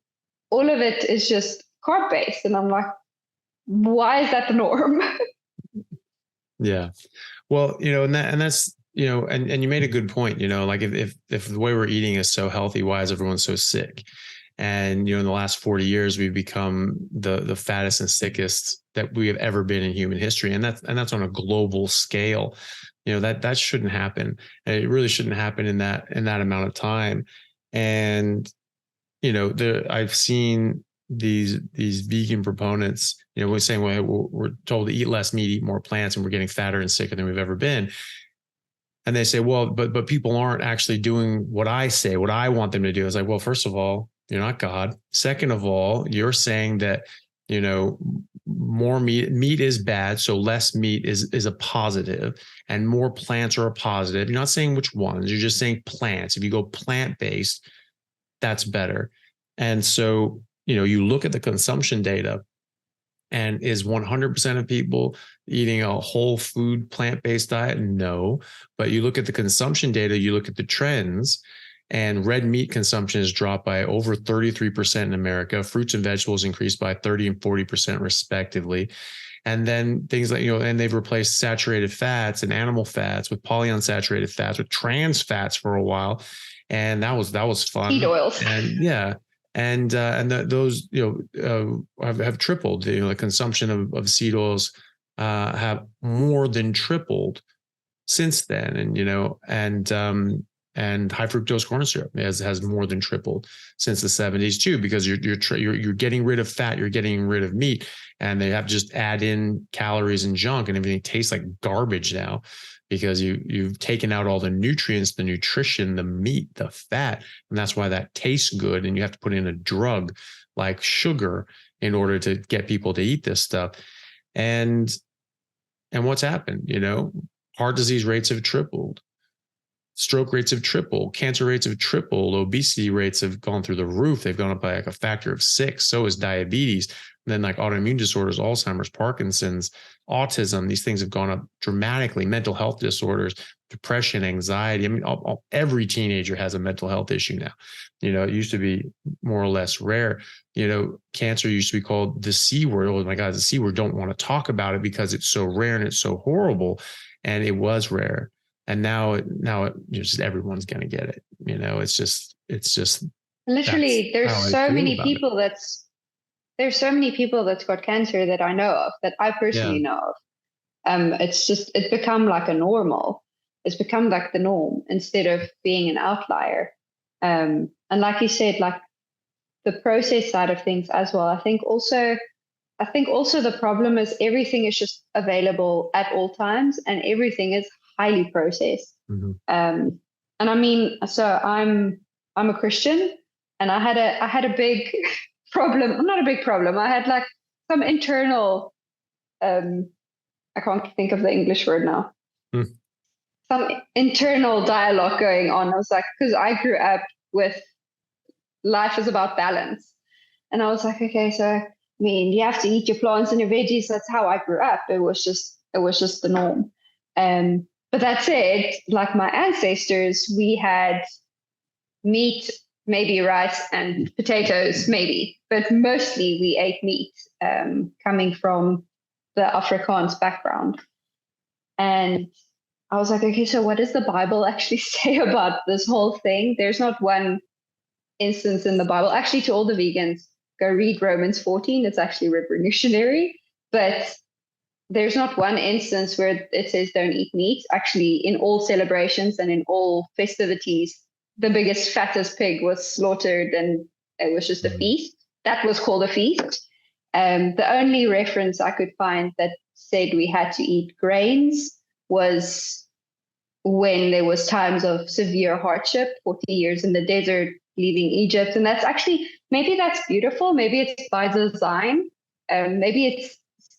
all of it is just carb based. And I'm like, why is that the norm? Yeah. Well, and that's, and you made a good point, like if the way we're eating is so healthy, why is everyone so sick? And, in the last 40 years, we've become the fattest and sickest that we have ever been in human history. And that's on a global scale. That shouldn't happen. And it really shouldn't happen in that amount of time. And, I've seen these vegan proponents, we're saying, well, we're told to eat less meat, eat more plants, and we're getting fatter and sicker than we've ever been. And they say, well, but people aren't actually doing what I say, what I want them to do. It's like, well, first of all, you're not God. Second of all, you're saying that, more meat is bad. So less meat is a positive, and more plants are a positive. You're not saying which ones, you're just saying plants. If you go plant-based, that's better. And so, you look at the consumption data, and is 100% of people eating a whole food plant-based diet? No. But you look at the consumption data, you look at the trends, and red meat consumption has dropped by over 33% in America. Fruits and vegetables increased by 30 and 40% respectively. And then things like, and they've replaced saturated fats and animal fats with polyunsaturated fats, with trans fats for a while. And that was fun. Seed oils. And yeah. Those, have tripled. The consumption of seed oils have more than tripled since then. And high fructose corn syrup has more than tripled since the 70s too, because you're getting rid of fat, you're getting rid of meat, and they have to just add in calories and junk, and everything tastes like garbage now because you've taken out all the nutrients, the nutrition, the meat, the fat, and that's why that tastes good. And you have to put in a drug like sugar in order to get people to eat this stuff. And what's happened? Heart disease rates have tripled. Stroke rates have tripled, cancer rates have tripled, obesity rates have gone through the roof. They've gone up by like a factor of 6. So is diabetes. And then like autoimmune disorders, Alzheimer's, Parkinson's, autism, these things have gone up dramatically. Mental health disorders, depression, anxiety. I mean, every teenager has a mental health issue now. It used to be more or less rare. Cancer used to be called the C word. Oh my God, the C word. Don't want to talk about it because it's so rare and it's so horrible. And it was rare. And now just everyone's going to get it. It's just literally, there's so many people that's got cancer that I know of, that I personally know of. It's become like a normal. It's become like the norm instead of being an outlier. And like you said, like the process side of things as well. I think also the problem is everything is just available at all times, and everything is highly processed. Mm-hmm. And I mean, so I'm a Christian, and I had a big problem. Not a big problem. I had like some internal. I can't think of the English word now. Some internal dialogue going on. I was like, because I grew up with life is about balance, and I was like, okay, so I mean, you have to eat your plants and your veggies. That's how I grew up. It was just the norm. But that said, like my ancestors, we had meat, maybe rice and potatoes, maybe, but mostly we ate meat, coming from the Afrikaans background. And I was like, okay, so what does the Bible actually say about this whole thing? There's not one instance in the Bible. Actually, to all the vegans, go read Romans 14. It's actually revolutionary, but there's not one instance where it says don't eat meat. Actually, in all celebrations and in all festivities, the biggest, fattest pig was slaughtered, and it was just a feast. That was called a feast. The only reference I could find that said we had to eat grains was when there was times of severe hardship, 40 years in the desert, leaving Egypt. And that's actually, maybe that's beautiful. Maybe it's by design. Maybe it's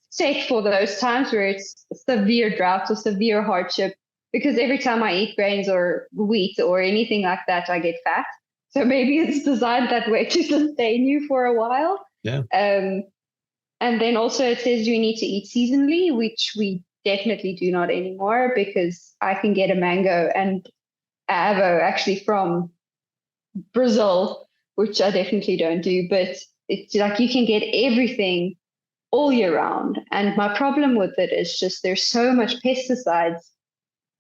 set for those times where it's severe drought or severe hardship, because every time I eat grains or wheat or anything like that, I get fat. So maybe it's designed that way to sustain you for a while. Yeah. And then also it says you need to eat seasonally, which we definitely do not anymore, because I can get a mango and avo actually from Brazil, which I definitely don't do, but it's like you can get everything all year round. And my problem with it is just there's so much pesticides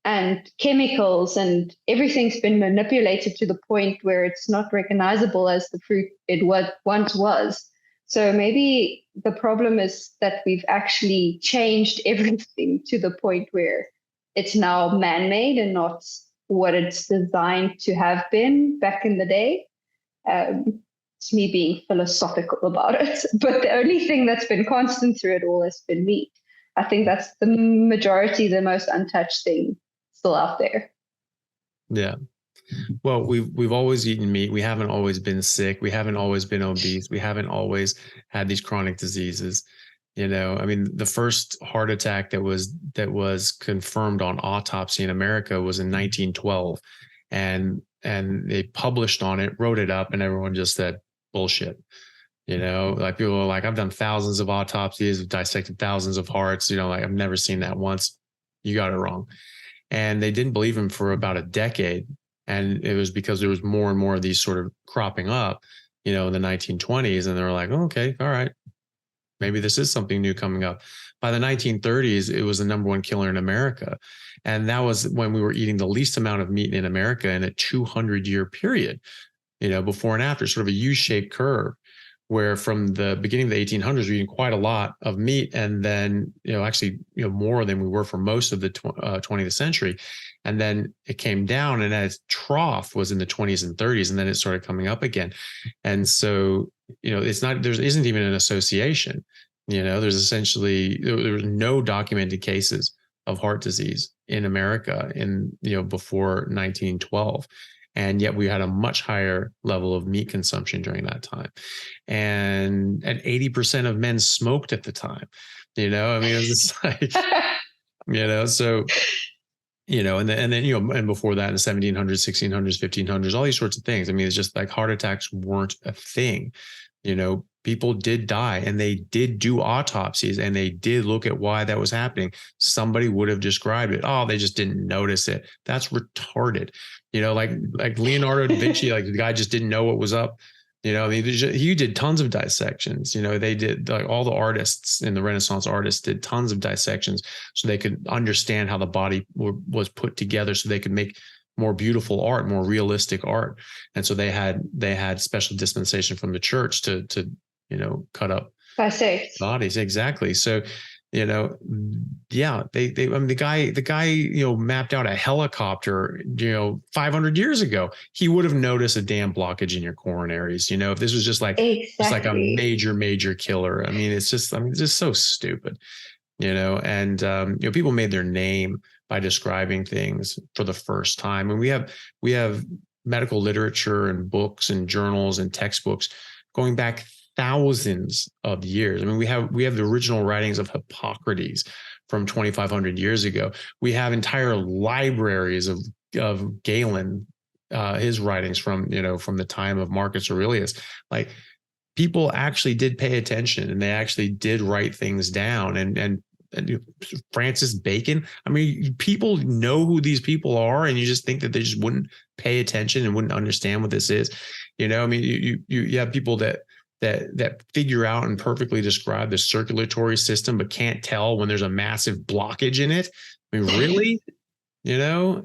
and chemicals, and everything's been manipulated to the point where it's not recognizable as the fruit it once was. So maybe the problem is that we've actually changed everything to the point where it's now man-made and not what it's designed to have been back in the day. It's me being philosophical about it. But the only thing that's been constant through it all has been meat. I think that's the majority, the most untouched thing still out there. Yeah. Well, we've always eaten meat. We haven't always been sick. We haven't always been obese. We haven't always had these chronic diseases. I mean, the first heart attack that was confirmed on autopsy in America was in 1912, and they published on it, wrote it up, and everyone just said bullshit. Like people are like, I've done thousands of autopsies, I've dissected thousands of hearts. Like I've never seen that once. You got it wrong. And they didn't believe him for about a decade. And it was because there was more and more of these sort of cropping up, in the 1920s. And they were like, oh, okay, all right, maybe this is something new coming up. By the 1930s, it was the number one killer in America. And that was when we were eating the least amount of meat in America in a 200-year period, before and after, sort of a U-shaped curve, where from the beginning of the 1800s, we were eating quite a lot of meat. And then, actually, more than we were for most of the 20th century. And then it came down, and at its trough was in the 20s and 30s. And then it started coming up again. And so, there isn't even an association. There's essentially, there was no documented cases of heart disease in America before 1912. And yet we had a much higher level of meat consumption during that time. And 80% of men smoked at the time. I mean, it was just like, so, and before that in the 1700s, 1600s, 1500s, all these sorts of things. I mean, it's just like heart attacks weren't a thing, people did die, and they did do autopsies, and they did look at why that was happening. Somebody would have described it. Oh, they just didn't notice it. That's retarded. Like Leonardo da Vinci, like the guy just didn't know what was up. I mean, he did tons of dissections. They did, like, all the artists in the Renaissance artists did tons of dissections so they could understand how the body was put together, so they could make more beautiful art, more realistic art. And so they had special dispensation from the church to cut up bodies. Exactly. So, yeah, I mean, the guy, mapped out a helicopter, 500 years ago. He would have noticed a damn blockage in your coronaries. If this was just like a major killer. I mean, it's just so stupid, and, people made their name by describing things for the first time. And we have medical literature and books and journals and textbooks going back thousands of years. I mean, we have the original writings of Hippocrates from 2,500 years ago. We have entire libraries of Galen, his writings from the time of Marcus Aurelius. Like, people actually did pay attention, and they actually did write things down. And Francis Bacon. I mean, people know who these people are, and you just think that they just wouldn't pay attention and wouldn't understand what this is. I mean, you have people that figure out and perfectly describe the circulatory system, but can't tell when there's a massive blockage in it. I mean, really?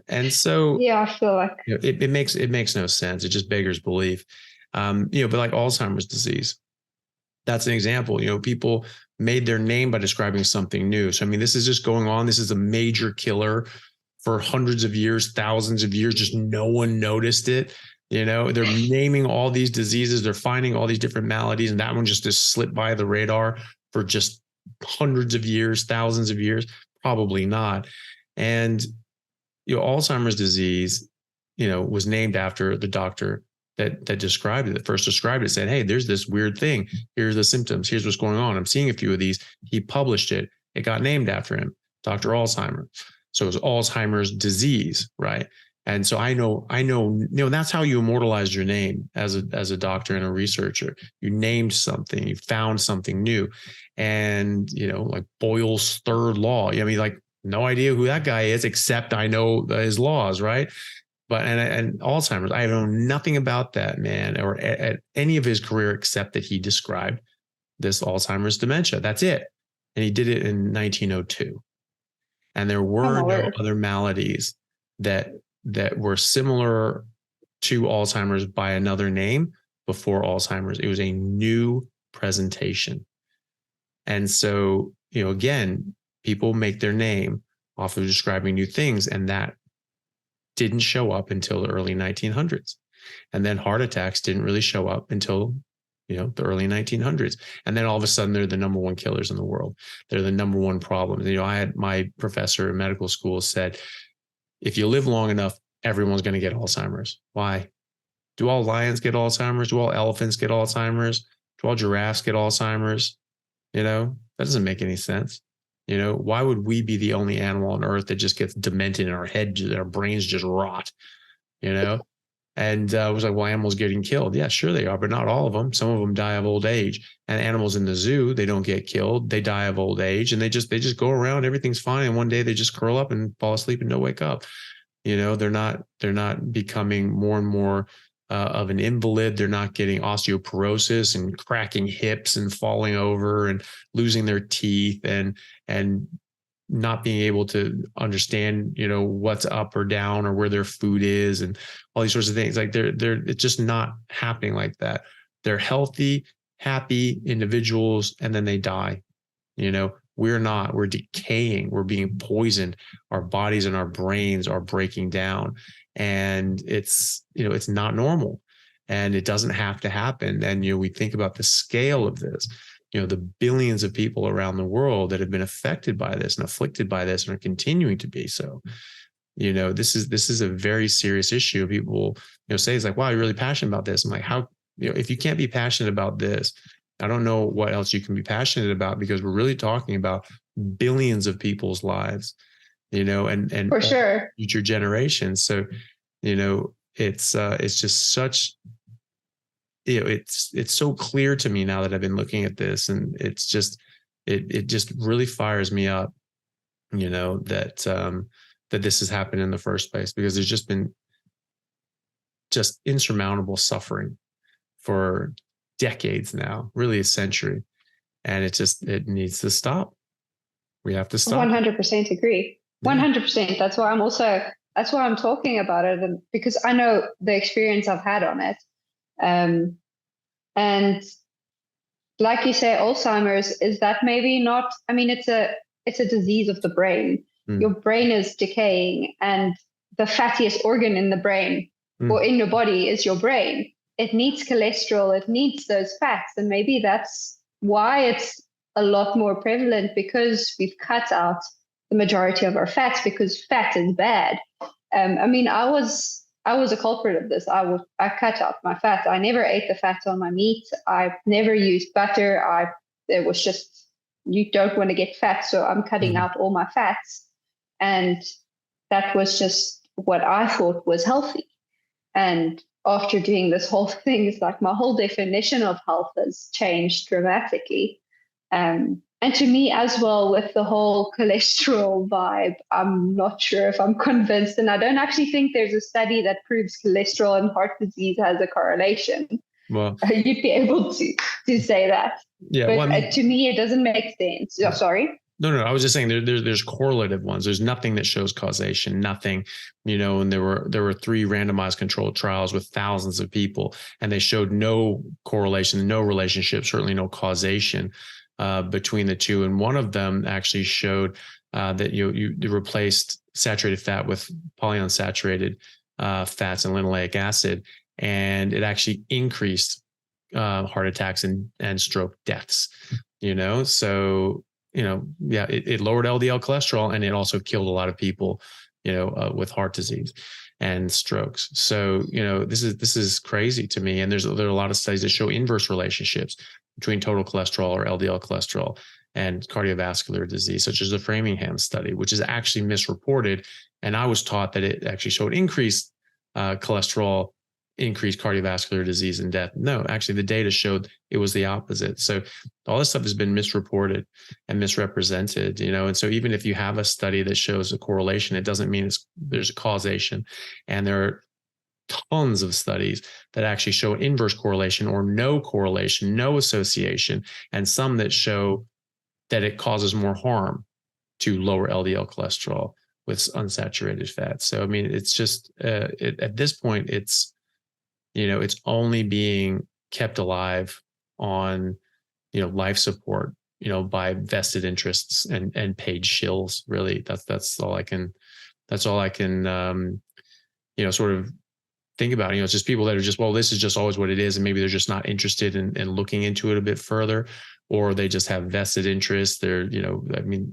And so, yeah, I feel like it makes no sense. It just beggars belief. But like Alzheimer's disease, that's an example. People made their name by describing something new. So, I mean, this is just going on. This is a major killer for hundreds of years, thousands of years. Just no one noticed it. They're naming all these diseases. They're finding all these different maladies. And that one just slipped by the radar for just hundreds of years, thousands of years. Probably not. And, Alzheimer's disease, was named after the doctor that described it, that first described it, said, hey, there's this weird thing. Here's the symptoms. Here's what's going on. I'm seeing a few of these. He published it. It got named after him, Dr. Alzheimer. So it was Alzheimer's disease, right? And so I know, that's how you immortalized your name as a doctor and a researcher. You named something, you found something new. And, like Boyle's third law. I mean, like, no idea who that guy is, except I know his laws, right? But and Alzheimer's, I know nothing about that man or at any of his career except that he described this Alzheimer's dementia. That's it. And he did it in 1902. And there were no other maladies that were similar to Alzheimer's by another name before Alzheimer's. It was a new presentation. And so, again, people make their name off of describing new things, and that didn't show up until the early 1900s. And then heart attacks didn't really show up until, the early 1900s. And then all of a sudden, they're the number one killers in the world. They're the number one problem. I had my professor in medical school said, if you live long enough, everyone's going to get Alzheimer's. Why? Do all lions get Alzheimer's? Do all elephants get Alzheimer's? Do all giraffes get Alzheimer's? That doesn't make any sense. Why would we be the only animal on earth that just gets demented and our brains just rot? And I was like, well, animals getting killed. Yeah, sure they are, but not all of them. Some of them die of old age. And animals in the zoo, they don't get killed. They die of old age, and they just go around. Everything's fine. And one day they just curl up and fall asleep and don't wake up. They're not becoming more and more of an invalid. They're not getting osteoporosis and cracking hips and falling over and losing their teeth and not being able to understand, what's up or down or where their food is and all these sorts of things. Like it's just not happening like that. They're healthy, happy individuals, and then they die. We're not. We're decaying. We're being poisoned. Our bodies and our brains are breaking down, and it's not normal, and it doesn't have to happen. And we think about the scale of this. The billions of people around the world that have been affected by this and afflicted by this and are continuing to be so. This is a very serious issue. People, say it's like, wow, you're really passionate about this. I'm like, how, if you can't be passionate about this, I don't know what else you can be passionate about, because we're really talking about billions of people's lives, and for sure future generations. So, it's just such it's so clear to me now that I've been looking at this, and it's just, it just really fires me up, that this has happened in the first place, because there's just been just insurmountable suffering for decades now, really a century. And it needs to stop. We have to stop. 100% agree. 100%. That's why I'm talking about it, and because I know the experience I've had on it. And like you say, Alzheimer's is that maybe not, I mean, it's a disease of the brain. Your brain is decaying, and the fattiest organ in the brain or in your body is your brain. It needs cholesterol, it needs those fats. And maybe that's why it's a lot more prevalent, because we've cut out the majority of our fats, because fat is bad. I mean, I was a culprit of this. I cut out my fat. I never ate the fats on my meat. I never used butter. It was just, you don't want to get fat, so I'm cutting out all my fats. And that was just what I thought was healthy. And after doing this whole thing, it's like my whole definition of health has changed dramatically. And to me as well, with the whole cholesterol vibe, I'm not sure if I'm convinced. And I don't actually think there's a study that proves cholesterol and heart disease has a correlation. Well, you'd be able to say that. Yeah. But to me, it doesn't make sense. Oh, sorry. No, I was just saying there's correlative ones. There's nothing that shows causation, nothing, and there were 3 randomized controlled trials with thousands of people, and they showed no correlation, no relationship, certainly no causation between the two. And one of them actually showed that you replaced saturated fat with polyunsaturated fats and linoleic acid, and it actually increased heart attacks and stroke deaths. So. It lowered LDL cholesterol, and it also killed a lot of people, with heart disease and strokes. So, this is crazy to me. And there are a lot of studies that show inverse relationships between total cholesterol or LDL cholesterol and cardiovascular disease, such as the Framingham study, which is actually misreported. And I was taught that it actually showed increased cholesterol, increased cardiovascular disease and death. No, actually the data showed it was the opposite. So all this stuff has been misreported and misrepresented, and so even if you have a study that shows a correlation, it doesn't mean there's a causation. And there are tons of studies that actually show inverse correlation or no correlation, no association, and some that show that it causes more harm to lower LDL cholesterol with unsaturated fats. So, I mean, it's just, at this point, it's only being kept alive on, life support, by vested interests and paid shills. Really, that's all I can sort of think about. It's just people that are just, well, this is just always what it is. And maybe they're just not interested in looking into it a bit further, or they just have vested interests. They're, the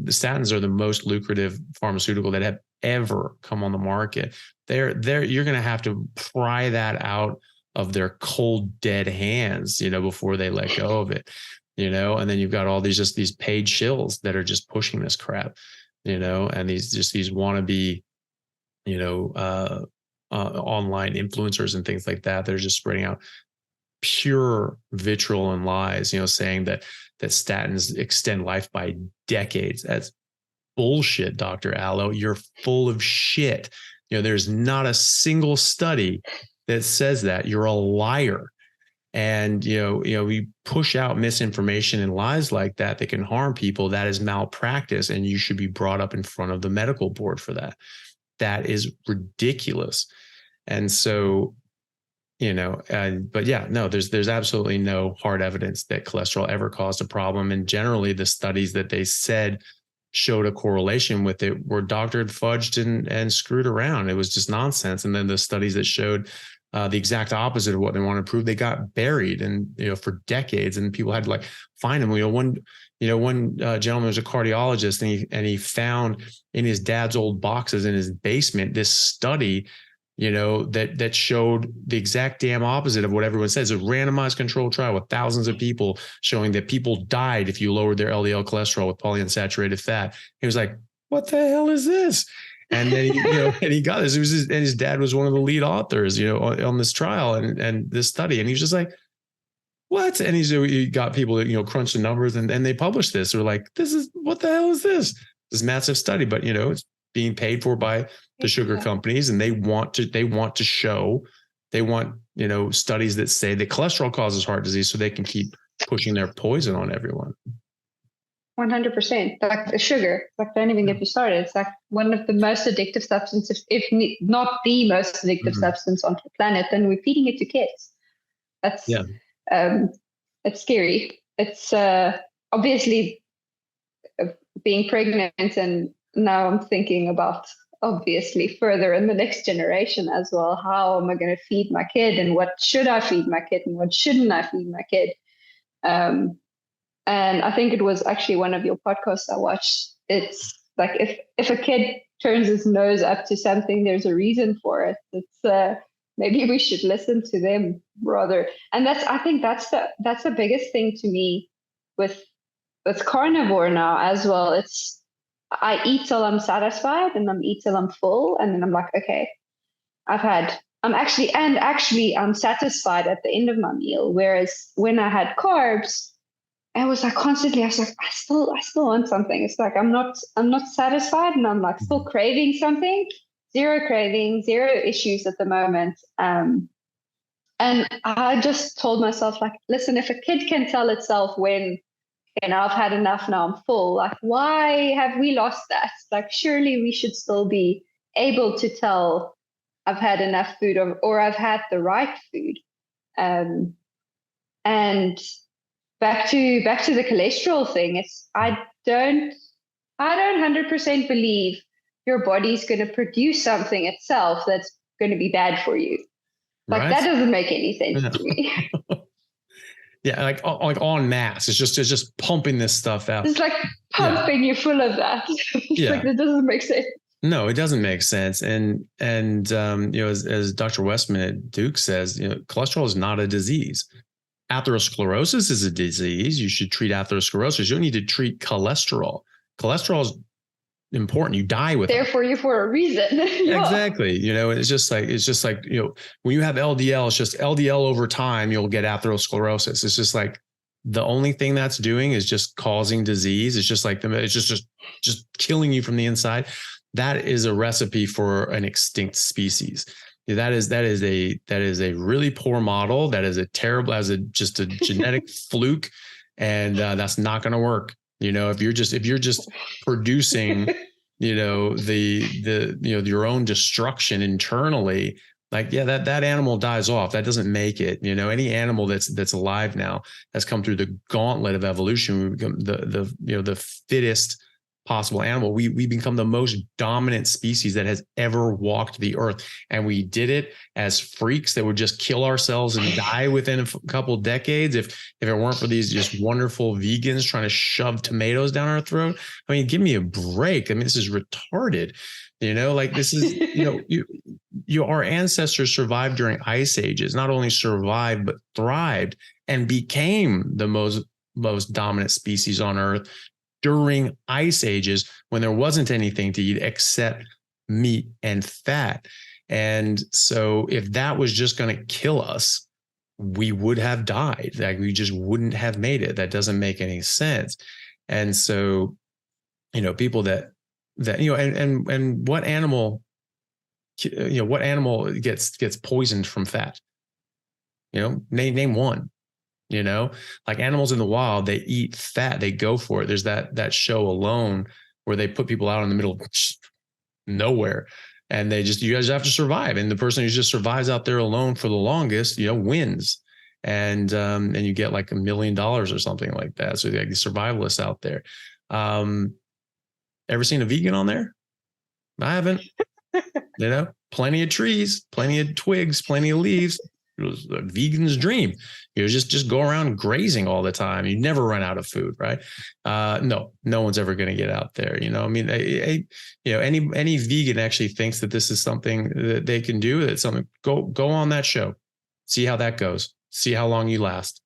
statins are the most lucrative pharmaceutical that have ever come on the market. You're going to have to pry that out of their cold, dead hands, before they let go of it, and then you've got all these paid shills that are just pushing this crap, and these wannabe, online influencers and things like that. They're just spreading out pure vitriol and lies, saying that statins extend life by decades. That's bullshit, Dr. Allo. You're full of shit. There's not a single study that says that. You're a liar. And, we push out misinformation and lies like that can harm people. That is malpractice, and you should be brought up in front of the medical board for that. That is ridiculous. And so, but yeah, no, there's absolutely no hard evidence that cholesterol ever caused a problem. And generally the studies that they said showed a correlation with it were doctored, fudged, and screwed around. It was just nonsense. And then the studies that showed the exact opposite of what they want to prove, they got buried and, for decades, and people had to find them. One gentleman was a cardiologist, and he found in his dad's old boxes in his basement this study, that showed the exact damn opposite of what everyone says. A randomized controlled trial with thousands of people showing that people died if you lowered their LDL cholesterol with polyunsaturated fat. He was like, what the hell is this? And then, and he got this. And his dad was one of the lead authors, on this trial and this study. And he was just like, what? And he got people that, crunch the numbers and they published this. They're like, what the hell is this? This massive study, but it's being paid for by the sugar companies, and they want to show, studies that say that cholesterol causes heart disease so they can keep pushing their poison on everyone. 100%. Like the sugar, like don't even get me started. It's like one of the most addictive substances, if not the most addictive substance on the planet, and we're feeding it to kids. That's it's scary. It's obviously being pregnant, and now I'm thinking about obviously further in the next generation as well. How am I going to feed my kid, and what should I feed my kid, and what shouldn't I feed my kid? And I think it was actually one of your podcasts I watched. It's like if a kid turns his nose up to something, there's a reason for it. It's maybe we should listen to them rather. And I think that's the biggest thing to me with carnivore now as well. It's I eat till I'm satisfied, and I'm eat till I'm full, and then I'm like, okay, I'm satisfied at the end of my meal. Whereas when I had carbs, I was like constantly, I was like, I still want something. It's like I'm not satisfied, and I'm like still craving something. Zero craving, zero issues at the moment. And I just told myself, like, listen, if a kid can tell itself when, I've had enough, now I'm full, like, why have we lost that? Like, surely we should still be able to tell I've had enough food or I've had the right food. And back to the cholesterol thing, I don't 100% believe your body's going to produce something itself that's going to be bad for you. Like that doesn't make any sense to me. Yeah, like en masse. It's just pumping this stuff out. It's like pumping you full of that. Like that doesn't make sense. No, it doesn't make sense. And as Dr. Westman at Duke says, cholesterol is not a disease. Atherosclerosis is a disease. You should treat atherosclerosis. You don't need to treat cholesterol. Cholesterol is important. You die with therefore you're for a reason. Exactly. It's just like when you have LDL, it's just LDL over time, you'll get atherosclerosis. It's just like the only thing that's doing is just causing disease. It's just like it's just killing you from the inside. That is a recipe for an extinct species. That is a really poor model. That is just a genetic fluke, and that's not going to work. If you're just producing, your own destruction internally, like, that animal dies off. That doesn't make it. Any animal that's alive now has come through the gauntlet of evolution. We become the fittest possible animal. We become the most dominant species that has ever walked the earth, and we did it as freaks that would just kill ourselves and die within a couple decades if it weren't for these just wonderful vegans trying to shove tomatoes down our throat. I mean, give me a break. I mean, this is retarded. Like this is our ancestors survived during ice ages. Not only survived but thrived and became the most dominant species on earth during ice ages, when there wasn't anything to eat except meat and fat. And so if that was just going to kill us, we would have died. Like we just wouldn't have made it. That doesn't make any sense. And so, people that and what animal, what animal gets poisoned from fat? Name one. Like animals in the wild, they eat fat, they go for it. There's that show Alone where they put people out in the middle of nowhere, and you guys have to survive. And the person who just survives out there alone for the longest, wins. And you get like $1 million or something like that. So like the survivalists out there. Ever seen a vegan on there? I haven't. Plenty of trees, plenty of twigs, plenty of leaves. It was a vegan's dream. Just go around grazing all the time. You never run out of food, right? No one's ever going to get out there. I mean, any vegan actually thinks that this is something that they can do. That's something. Go on that show, see how that goes. See how long you last.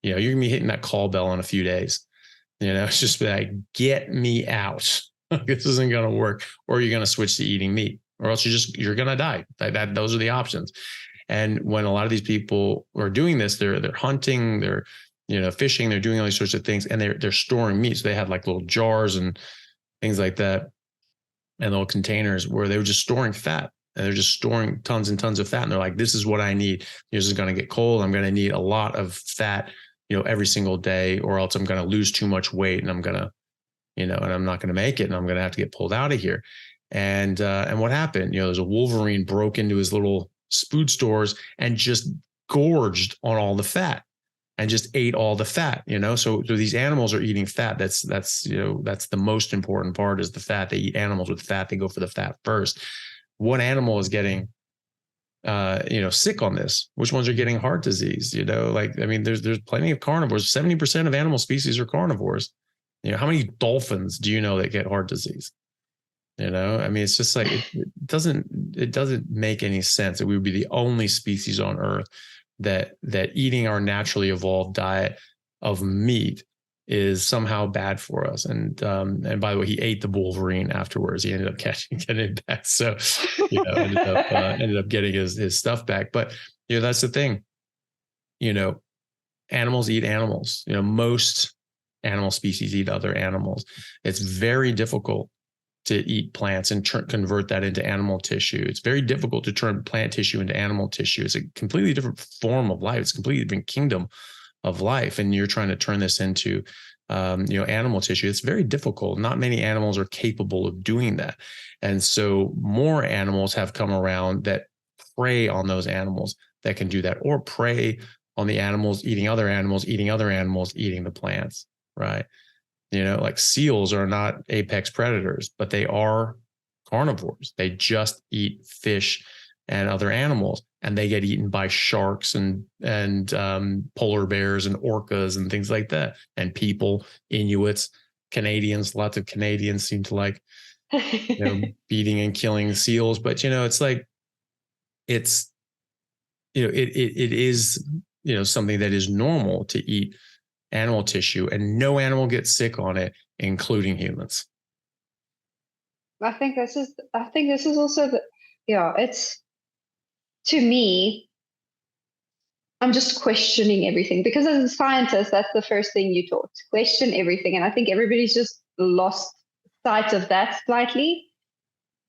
You're gonna be hitting that call bell in a few days. It's just like, get me out. This isn't going to work. Or you're going to switch to eating meat, or else you're going to die. Those are the options. And when a lot of these people are doing this, they're hunting, they're, fishing, they're doing all these sorts of things, and they're storing meat. So they had like little jars and things like that, and little containers where they were just storing fat, and they're just storing tons and tons of fat. And they're like, this is what I need. This is going to get cold. I'm going to need a lot of fat, every single day, or else I'm going to lose too much weight, and I'm going to, and I'm not going to make it, and I'm going to have to get pulled out of here. And what happened? There's a Wolverine broke into his little food stores and just gorged on all the fat and just ate all the fat, so these animals are eating fat. That's the most important part, is the fat. They eat animals with fat. They go for the fat first. What animal is getting, sick on this? Which ones are getting heart disease? There's plenty of carnivores. 70% of animal species are carnivores. How many dolphins do you know that get heart disease? It's just like, it doesn't make any sense that we would be the only species on Earth that eating our naturally evolved diet of meat is somehow bad for us. And by the way, he ate the Wolverine afterwards. He ended up getting it back. So, ended up getting his stuff back. But, that's the thing, animals eat animals. Most animal species eat other animals. It's very difficult to eat plants and convert that into animal tissue. It's very difficult to turn plant tissue into animal tissue. It's a completely different form of life. It's a completely different kingdom of life. And you're trying to turn this into, animal tissue. It's very difficult. Not many animals are capable of doing that. And so more animals have come around that prey on those animals that can do that, or prey on the animals, eating other animals, eating the plants, right? Like seals are not apex predators, but they are carnivores. They just eat fish and other animals, and they get eaten by sharks and polar bears and orcas and things like that. And people, Inuits, Canadians, lots of Canadians seem to like, beating and killing seals. But, it's like, it is, something that is normal to eat animal tissue, and no animal gets sick on it, including humans. I think this is also it's, to me, I'm just questioning everything, because as a scientist, that's the first thing you taught, question everything. And I think everybody's just lost sight of that slightly.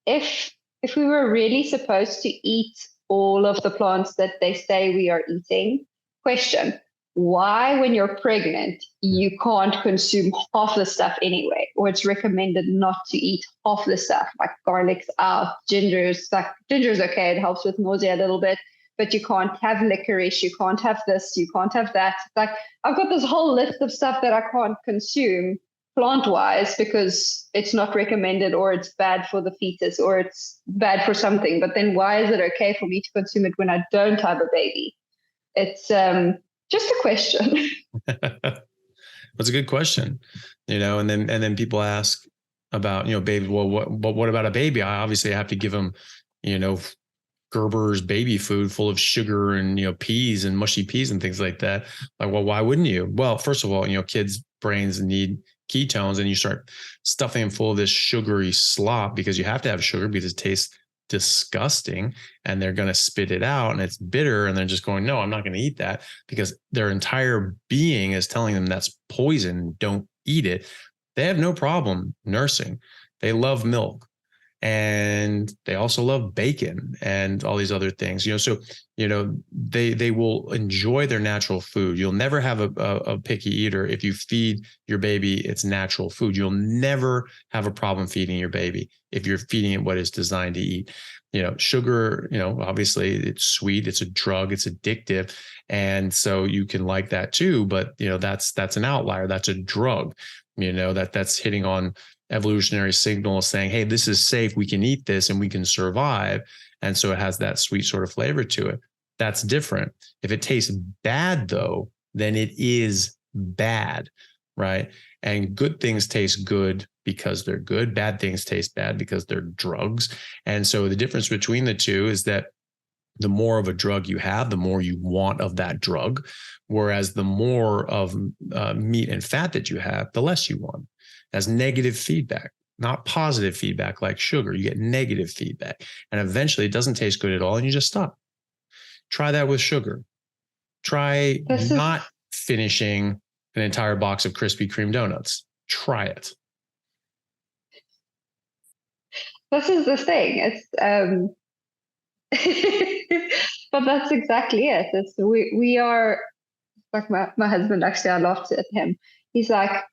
If we were really supposed to eat all of the plants that they say we are eating, question, why, when you're pregnant, you can't consume half the stuff anyway, or it's recommended not to eat half the stuff, like garlic's out, ginger's okay, it helps with nausea a little bit, but you can't have licorice, you can't have this, you can't have that. It's like, I've got this whole list of stuff that I can't consume plant-wise because it's not recommended, or it's bad for the fetus, or it's bad for something. But then why is it okay for me to consume it when I don't have a baby? It's just a question. That's a good question, and then people ask about, baby, well, what about a baby? I obviously have to give them, Gerber's baby food full of sugar and, peas and mushy peas and things like that. Like, well, why wouldn't you? Well, first of all, kids' brains need ketones, and you start stuffing them full of this sugary slop, because you have to have sugar because it tastes disgusting, and they're going to spit it out, and it's bitter, and they're just going, no, I'm not going to eat that, because their entire being is telling them that's poison, don't eat it. They have no problem nursing. They love milk, and they also love bacon and all these other things, so they will enjoy their natural food. You'll never have a picky eater if you feed your baby its natural food. You'll never have a problem feeding your baby if you're feeding it what it's designed to eat. Sugar, obviously it's sweet, it's a drug, it's addictive, and so you can like that too, but that's an outlier. That's a drug, that's hitting on evolutionary signals saying, hey, this is safe, we can eat this and we can survive. And so it has that sweet sort of flavor to it. That's different. If it tastes bad though, then it is bad, right? And good things taste good because they're good. Bad things taste bad because they're drugs. And so the difference between the two is that the more of a drug you have, the more you want of that drug. Whereas the more of meat and fat that you have, the less you want. As negative feedback. not positive feedback like sugar. You get negative feedback. And eventually it doesn't taste good at all and you just stop. Try that with sugar. Try not finishing an entire box of Krispy Kreme donuts. Try it. This is the thing. It's but that's exactly it. It's we are like my husband, actually, I laughed at him. He's like,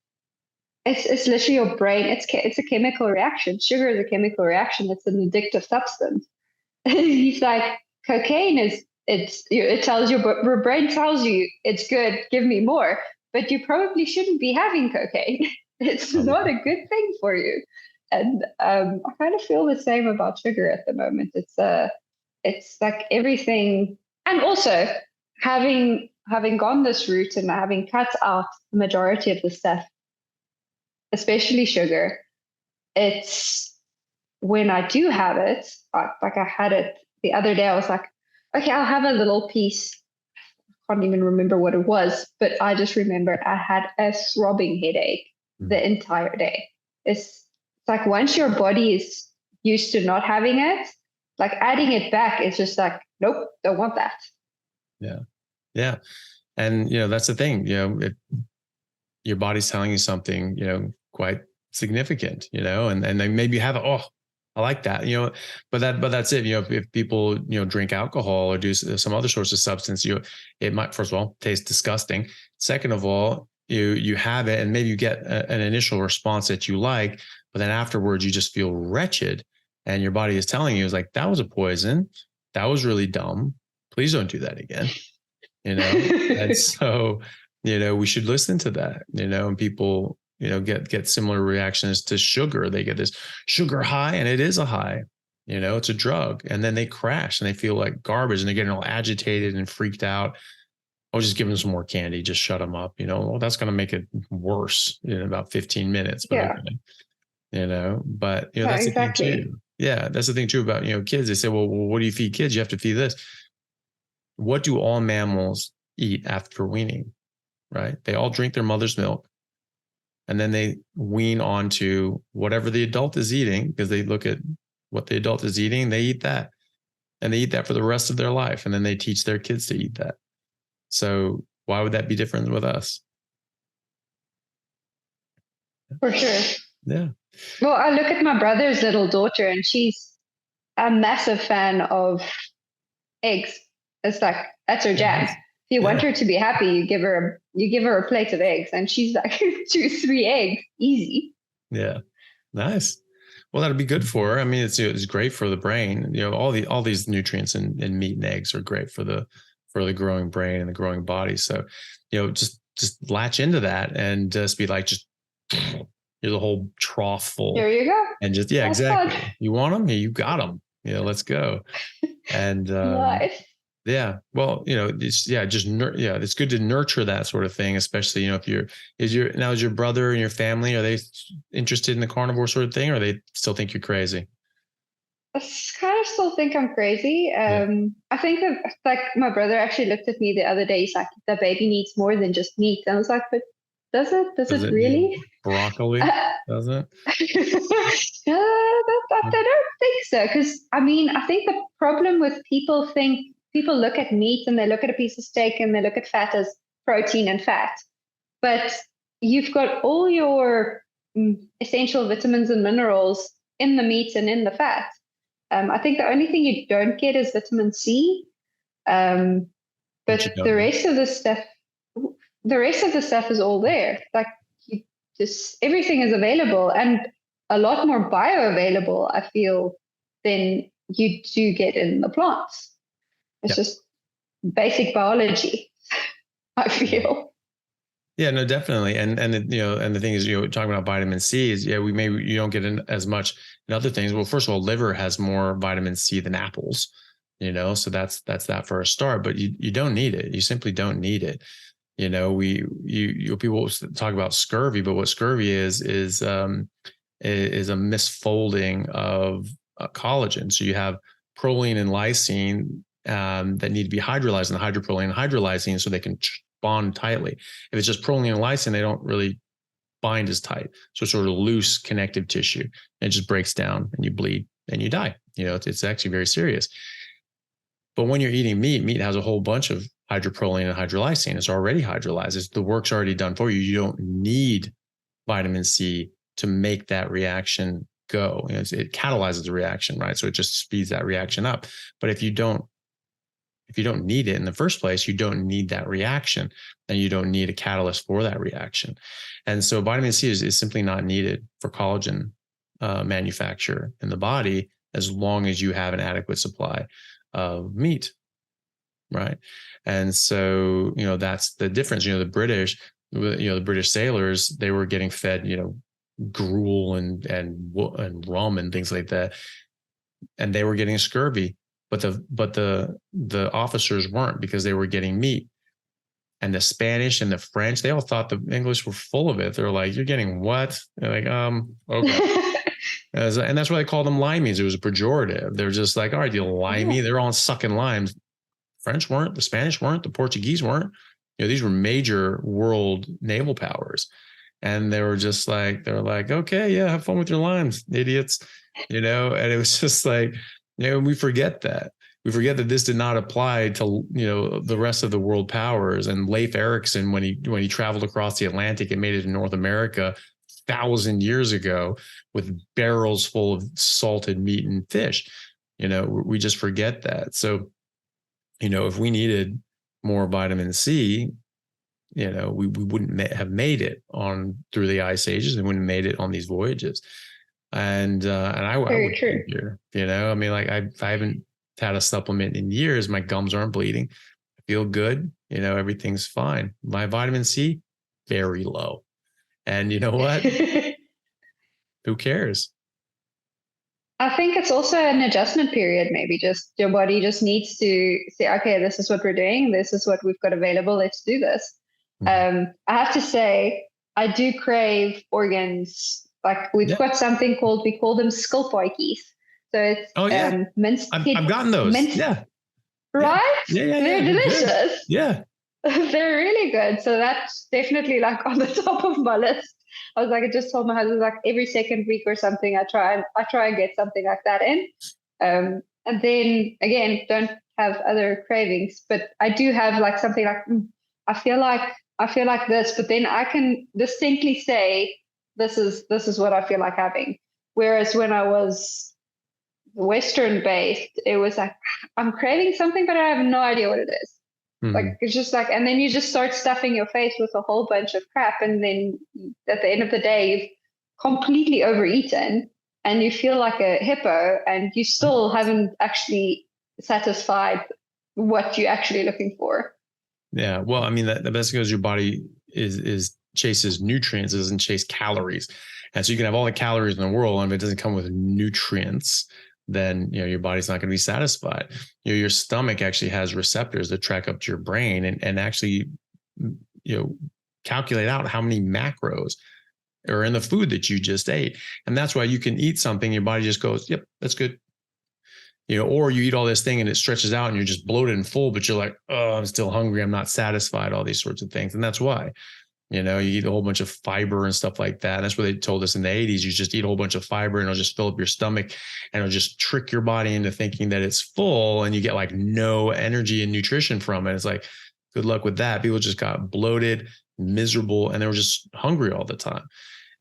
it's literally your brain. It's a chemical reaction. Sugar is a chemical reaction. It's an addictive substance. He's like, cocaine it tells your brain tells you it's good. Give me more, but you probably shouldn't be having cocaine. It's not a good thing for you. And I kind of feel the same about sugar at the moment. It's like everything, and also having gone this route and having cut out the majority of the stuff, especially sugar, it's when I do have it, like I had it the other day, I was like, okay, I'll have a little piece. I can't even remember what it was, but I just remember I had a throbbing headache the entire day. It's like once your body is used to not having it, like adding it back is just like, nope, don't want that. Yeah. Yeah. And, that's the thing, if your body's telling you something, quite significant, and they maybe have, I like that, but that's it. If people, drink alcohol or do some other sorts of substance, it might, first of all, taste disgusting. Second of all, you have it and maybe you get an initial response that you like, but then afterwards you just feel wretched and your body is telling you, it's like, that was a poison. That was really dumb. Please don't do that again. And so, we should listen to that, and people, get similar reactions to sugar. They get this sugar high, and it is a high, it's a drug. And then they crash and they feel like garbage and they're getting all agitated and freaked out. I'll just give them some more candy, just shut them up. That's going to make it worse in about 15 minutes. But okay. But that's exactly the thing too. Yeah, that's the thing too about, kids. They say, well, what do you feed kids? You have to feed this. What do all mammals eat after weaning, right? They all drink their mother's milk and then they wean onto whatever the adult is eating because they look at what the adult is eating. They eat that and they eat that for the rest of their life. And then they teach their kids to eat that. So why would that be different with us? For sure. Yeah. Well, I look at my brother's little daughter and she's a massive fan of eggs. It's like, that's her jam. If you want her to be happy, you give her a plate of eggs and she's like 2-3 eggs, easy. Yeah. Nice. Well, that'd be good for her. I mean, it's great for the brain. All these nutrients in meat and eggs are great for the growing brain and the growing body. So, just latch into that and just be like, just here's a whole trough full. There you go. And just, yeah, that's exactly. Fun. You want them? Yeah, you got them. Let's go. And nice. Yeah, well, it's it's good to nurture that sort of thing, especially, if is your brother and your family, are they interested in the carnivore sort of thing, or they still think you're crazy? I kind of still think I'm crazy. I think that, like, my brother actually looked at me the other day. He's like, the baby needs more than just meat. And I was like, but does it really? Broccoli, does it? I don't think so. Because, I think the problem with people look at meat and they look at a piece of steak and they look at fat as protein and fat. But you've got all your essential vitamins and minerals in the meat and in the fat. I think the only thing you don't get is vitamin C. But the rest of the stuff is all there. Like, everything is available and a lot more bioavailable, I feel, than you do get in the plants. It's just basic biology, I feel. Yeah, no, definitely. And the thing is, talking about vitamin C is, you don't get in as much in other things. Well, first of all, liver has more vitamin C than apples, so that's that for a start, but you don't need it. You simply don't need it. People talk about scurvy, but what scurvy is a misfolding of collagen. So you have proline and lysine that need to be hydrolyzed, and hydroproline and hydrolysine so they can bond tightly. If it's just proline and lysine, they don't really bind as tight. So it's sort of loose connective tissue. It just breaks down and you bleed and you die. It's actually very serious. But when you're eating meat has a whole bunch of hydroproline and hydrolysine. It's already hydrolyzed. The work's already done for you. You don't need vitamin C to make that reaction go. It catalyzes the reaction, right? So it just speeds that reaction up. But if you don't need it in the first place, you don't need that reaction, and you don't need a catalyst for that reaction. And so vitamin C is simply not needed for collagen manufacture in the body as long as you have an adequate supply of meat, right? And so, that's the difference. The British sailors, they were getting fed, gruel and rum and things like that, and they were getting scurvy. But the officers weren't, because they were getting meat. And the Spanish and the French, they all thought the English were full of it. They're like, "You're getting what?" They're like, okay. And that's why they called them limeys. It was a pejorative. They're just like, "All right, you limey." They're all sucking limes. French weren't, the Spanish weren't, the Portuguese weren't. These were major world naval powers. And they were just like, "Okay, yeah, have fun with your limes, idiots." And it was just like, we forget that. We forget that this did not apply to, the rest of the world powers. And Leif Erikson, when he traveled across the Atlantic and made it to North America 1,000 years ago with barrels full of salted meat and fish, we just forget that. So, if we needed more vitamin C, we wouldn't have made it on through the ice ages, and wouldn't have made it on these voyages. And I would be here, I haven't had a supplement in years. My gums aren't bleeding. I feel good. Everything's fine. My vitamin C, very low. And you know what? Who cares? I think it's also an adjustment period. Maybe just your body just needs to say, okay, this is what we're doing. This is what we've got available. Let's do this. I have to say, I do crave organs. Like we've got something we call them skilpoikies. So it's minced. I've gotten those. Right? Yeah. They're delicious. Yeah. They're really good. So that's definitely like on the top of my list. I was like, I just told my husband, like every second week or something, I try and get something like that in. And then again, don't have other cravings, but I do have like something like, I feel like this, but then I can distinctly say, this is what I feel like having. Whereas when I was Western based, it was like, I'm craving something, but I have no idea what it is. Like, it's just like, and then you just start stuffing your face with a whole bunch of crap. And then at the end of the day, you've completely overeaten and you feel like a hippo, and you still haven't actually satisfied what you're actually looking for. Yeah. Well, I mean, that's because your body is chases nutrients, it doesn't chase calories. And so you can have all the calories in the world, and if it doesn't come with nutrients, then your body's not going to be satisfied. Your stomach actually has receptors that track up to your brain and actually calculate out how many macros are in the food that you just ate. And that's why you can eat something, your body just goes, "Yep, that's good." Or you eat all this thing and it stretches out and you're just bloated and full, but you're like, "Oh, I'm still hungry. I'm not satisfied," all these sorts of things. And that's why. You eat a whole bunch of fiber and stuff like that. And that's what they told us in the 80s. You just eat a whole bunch of fiber and it'll just fill up your stomach, and it'll just trick your body into thinking that it's full, and you get like no energy and nutrition from it. It's like, good luck with that. People just got bloated, miserable, and they were just hungry all the time.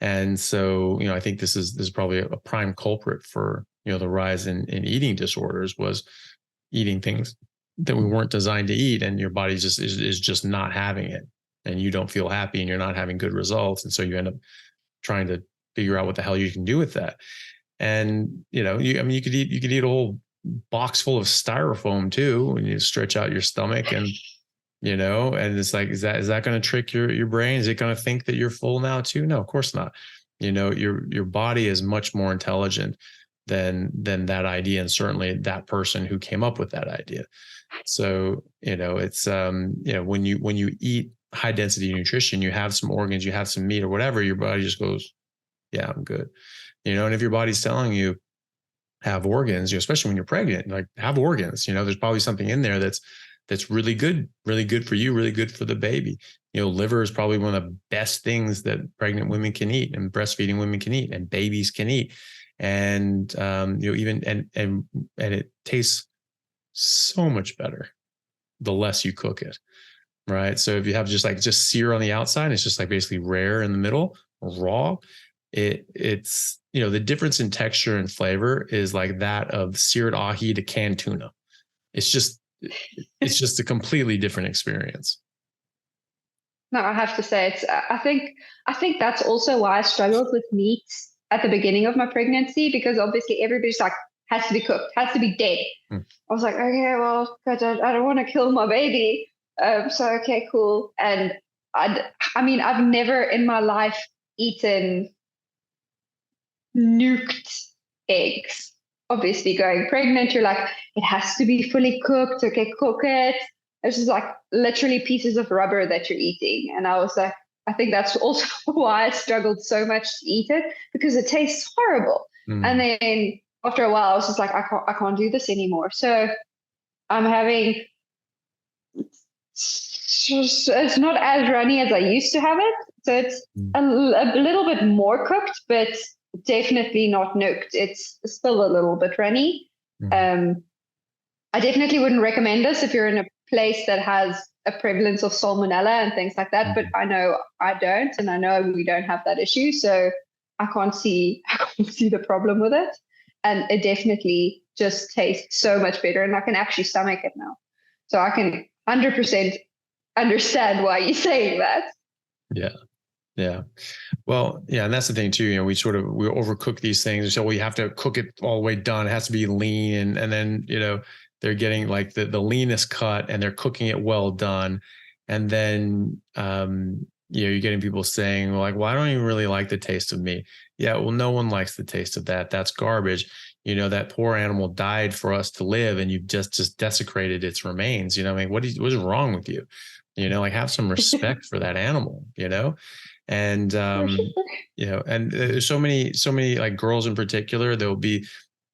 And so, I think this is probably a prime culprit for, the rise in eating disorders, was eating things that we weren't designed to eat, and your body just is just not having it. And you don't feel happy, and you're not having good results. And so you end up trying to figure out what the hell you can do with that. And, you could eat a whole box full of styrofoam too, when you stretch out your stomach, and, and it's like, is that going to trick your brain? Is it going to think that you're full now too? No, of course not. Your body is much more intelligent than that idea. And certainly that person who came up with that idea. So, it's, when you eat high density nutrition, you have some organs, you have some meat or whatever, your body just goes, "Yeah, I'm good." And if your body's telling you have organs, especially when you're pregnant, like have organs, there's probably something in there that's really good for you, really good for the baby. liver is probably one of the best things that pregnant women can eat and breastfeeding women can eat and babies can eat. And, even, and it tastes so much better the less you cook it. Right. So if you have just sear on the outside, it's just like basically rare in the middle, raw. It's, the difference in texture and flavor is like that of seared ahi to canned tuna. It's just a completely different experience. No, I have to say I think that's also why I struggled with meat at the beginning of my pregnancy, because obviously everybody's like, has to be cooked, has to be dead. I was like, okay, well, God, I don't want to kill my baby. So, okay, cool. And I mean, I've never in my life eaten nuked eggs. Obviously going pregnant, you're like, it has to be fully cooked. Okay, cook it. It's just like literally pieces of rubber that you're eating. And I was like, I think that's also why I struggled so much to eat it, because it tastes horrible. And then after a while, I was just like, I can't do this anymore. So I'm having, it's not as runny as I used to have it. So it's a little bit more cooked, but definitely not nuked. It's still a little bit runny. I definitely wouldn't recommend this if you're in a place that has a prevalence of salmonella and things like that. But I know I don't, and I know we don't have that issue. So I can't see the problem with it. And it definitely just tastes so much better, and I can actually stomach it now. So I can 100% understand why you're saying that. Yeah. Well, yeah. And that's the thing too, we overcook these things. So you have to cook it all the way done. It has to be lean. And then, they're getting like the leanest cut and they're cooking it well done. And then, you're getting people saying, well, I don't even really like the taste of meat. Yeah. Well, no one likes the taste of that. That's garbage. That poor animal died for us to live, and you've just desecrated its remains. What is wrong with you? Have some respect for that animal, and, and there's so many like girls in particular, they'll be,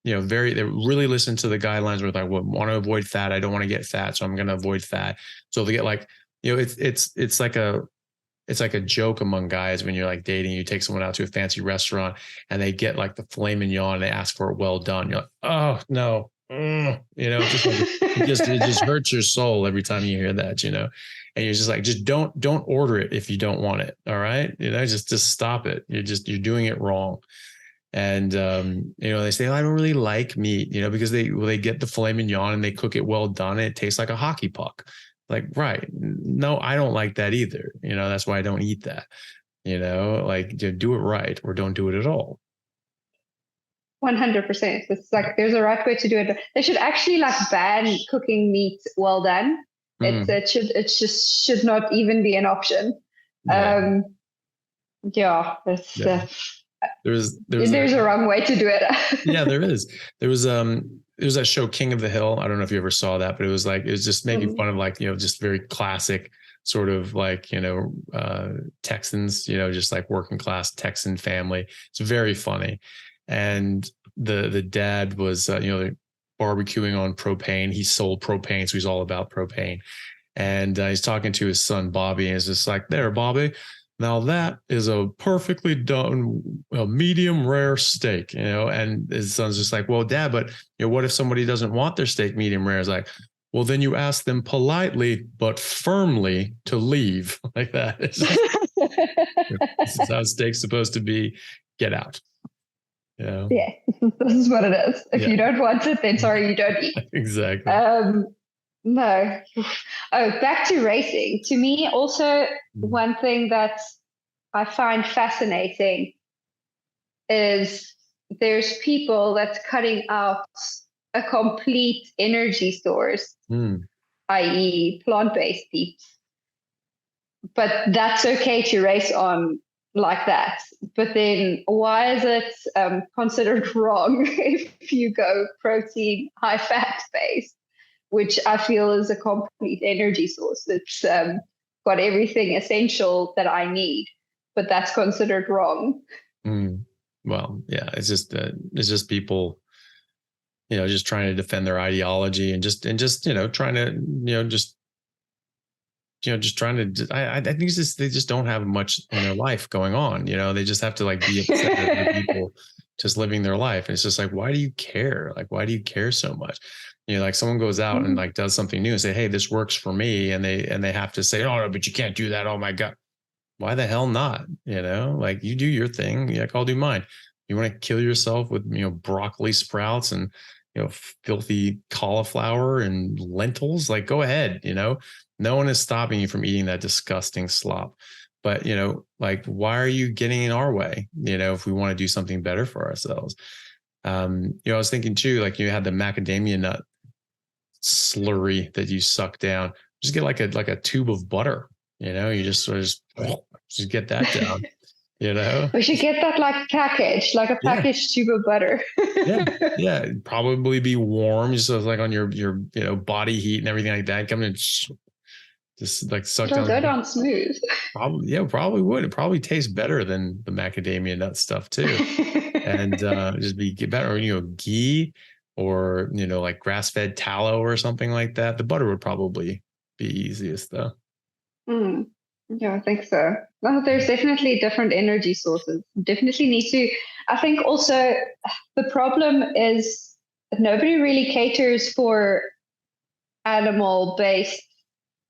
they really listen to the guidelines where like, well, want to avoid fat. I don't want to get fat, so I'm going to avoid fat. So they get like, it's like a joke among guys when you're like dating, you take someone out to a fancy restaurant and they get like the filet mignon and they ask for it well done. You're like, oh no, it just hurts your soul every time you hear that, and you're just like, just don't order it if you don't want it. All right. Just stop it. You're doing it wrong. And, they say, I don't really like meat, because they get the filet mignon and they cook it well done. And it tastes like a hockey puck. Like, right. No, I don't like that either. That's why I don't eat that, do it right or don't do it at all. 100%. It's like, there's a right way to do it. They should actually like ban cooking meat well done. It should not even be an option. There's a wrong way to do it. Yeah, there is. There was that show King of the Hill. I don't know if you ever saw that, but it was just making fun of like, just very classic sort of like, Texans, just like working class Texan family. It's very funny. And the dad was, barbecuing on propane. He sold propane, so he's all about propane. And he's talking to his son, Bobby, and it's just like, there, Bobby, now that is a perfectly done, medium rare steak, and his son's just like, well, Dad, but what if somebody doesn't want their steak medium rare? It's like, well, then you ask them politely, but firmly to leave like that. This is how steak's supposed to be. Get out. Yeah, this is what it is. If you don't want it, then sorry, you don't eat. Exactly. No. Oh, back to racing. To me, also, one thing that I find fascinating is there's people that's cutting out a complete energy source, i.e. plant-based peeps. But that's okay to race on like that. But then why is it considered wrong if you go protein, high fat based, which I feel is a complete energy source. It's got everything essential that I need, but that's considered wrong. Well, yeah, it's just people, just trying to defend their ideology and just trying to, just just trying to, I think it's just, they just don't have much in their life going on. They just have to like be upset at other people just living their life. And it's just like, why do you care? Like, why do you care so much? Like someone goes out and like does something new and say, hey, this works for me. And they have to say, oh, no, but you can't do that. Oh my God. Why the hell not? Like you do your thing. Like I'll do mine. You want to kill yourself with, broccoli sprouts and, filthy cauliflower and lentils, like go ahead, no one is stopping you from eating that disgusting slop. But, like, why are you getting in our way? If we want to do something better for ourselves. I was thinking too, like you had the macadamia nut slurry that you suck down. Just get like a tube of butter, you just sort of just get that down. We should get that like packaged, like a packaged tube of butter. yeah. Probably be warm, just like on your body heat and everything like that. Come in, just like suck down. It'll go down smooth. Probably would. It probably tastes better than the macadamia nut stuff too, and just get better. Or ghee, or like grass-fed tallow or something like that. The butter would probably be easiest though. Yeah, I think so. Well, there's definitely different energy sources. Definitely need to. I think also the problem is nobody really caters for animal-based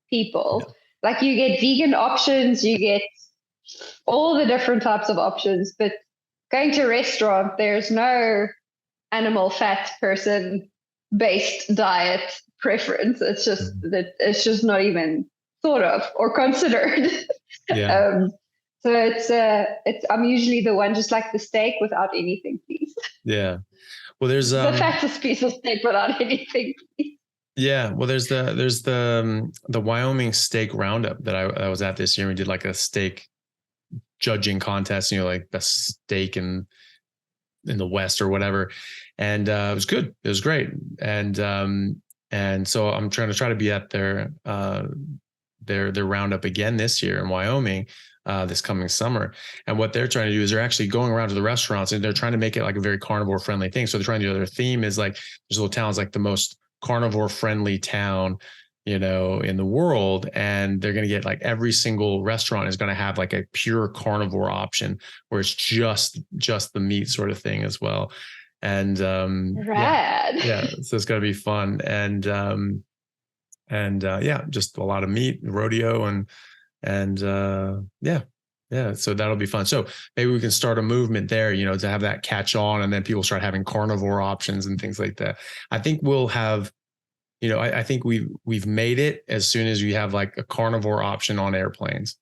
people. Yeah. Like you get vegan options, you get all the different types of options, but going to a restaurant, there's no animal fat person-based diet preference. It's just that it's just not even thought of or considered. Yeah. So it's I'm usually the one just like the steak without anything, please. Yeah. Well, there's the fattest piece of steak without anything, please. Yeah. Well, there's the Wyoming steak roundup that I was at this year. We did like a steak judging contest, like best steak in the West or whatever. And it was good. It was great. And so I'm trying to be at their roundup again this year in Wyoming, this coming summer. And what they're trying to do is they're actually going around to the restaurants and they're trying to make it like a very carnivore friendly thing. So they're trying to do, their theme is like, this little town's like the most carnivore friendly town, in the world. And they're going to get like every single restaurant is going to have like a pure carnivore option where it's just the meat sort of thing as well. And rad. Yeah. So it's going to be fun. And just a lot of meat, rodeo, and so that'll be fun. So maybe we can start a movement there, to have that catch on, and then people start having carnivore options and things like that. I think we'll have, I think we've made it as soon as we have like a carnivore option on airplanes,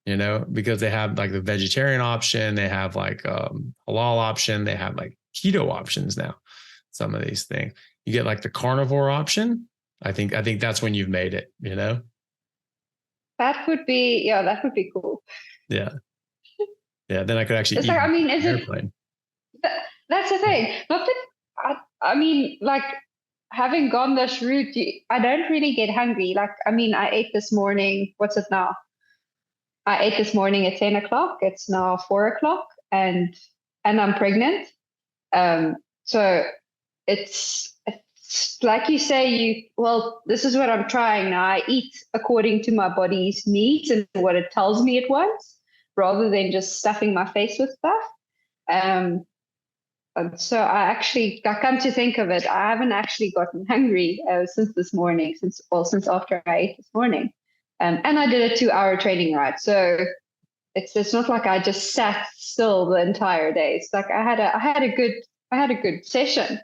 because they have like the vegetarian option, they have like halal option, they have like keto options now. Some of these things, you get like the carnivore option. I think that's when you've made it, That would be cool. Yeah. Yeah. Then I could actually eat is airplane. That's the thing. Not that, I mean, like having gone this route, I don't really get hungry. Like, I mean, I ate this morning, what's it now? I ate this morning at 10 o'clock. It's now 4 o'clock and I'm pregnant. So it's like you say, this is what I'm trying now. I eat according to my body's needs and what it tells me it wants, rather than just stuffing my face with stuff. And so I come to think of it, I haven't actually gotten hungry since this morning, since after I ate this morning. And I did a 2-hour training ride. So it's not like I just sat still the entire day. It's like I had a good session.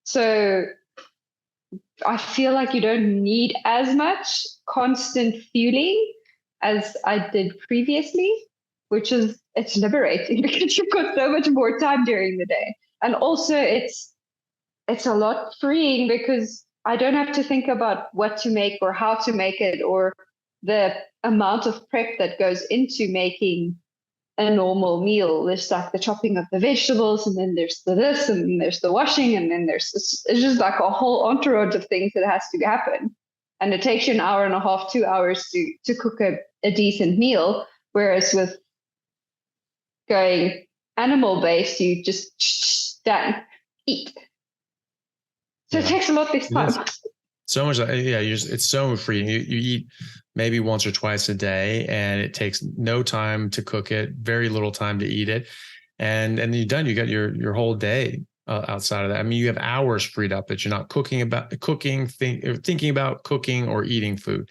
So I feel like you don't need as much constant fueling as I did previously, it's liberating because you've got so much more time during the day. And also it's a lot freeing because I don't have to think about what to make or how to make it or the amount of prep that goes into making a normal meal. There's like the chopping of the vegetables, and then there's this, and then there's the washing, and then there's this. It's just like a whole entourage of things that has to happen. And it takes you an hour and a half, 2 hours to cook a decent meal. Whereas with going animal-based, you just done, eat. So it takes a lot less time. So much, yeah. It's so freeing. You eat maybe once or twice a day, and it takes no time to cook it, very little time to eat it, and then you're done. You got your whole day outside of that. I mean, you have hours freed up that you're not thinking about cooking or eating food.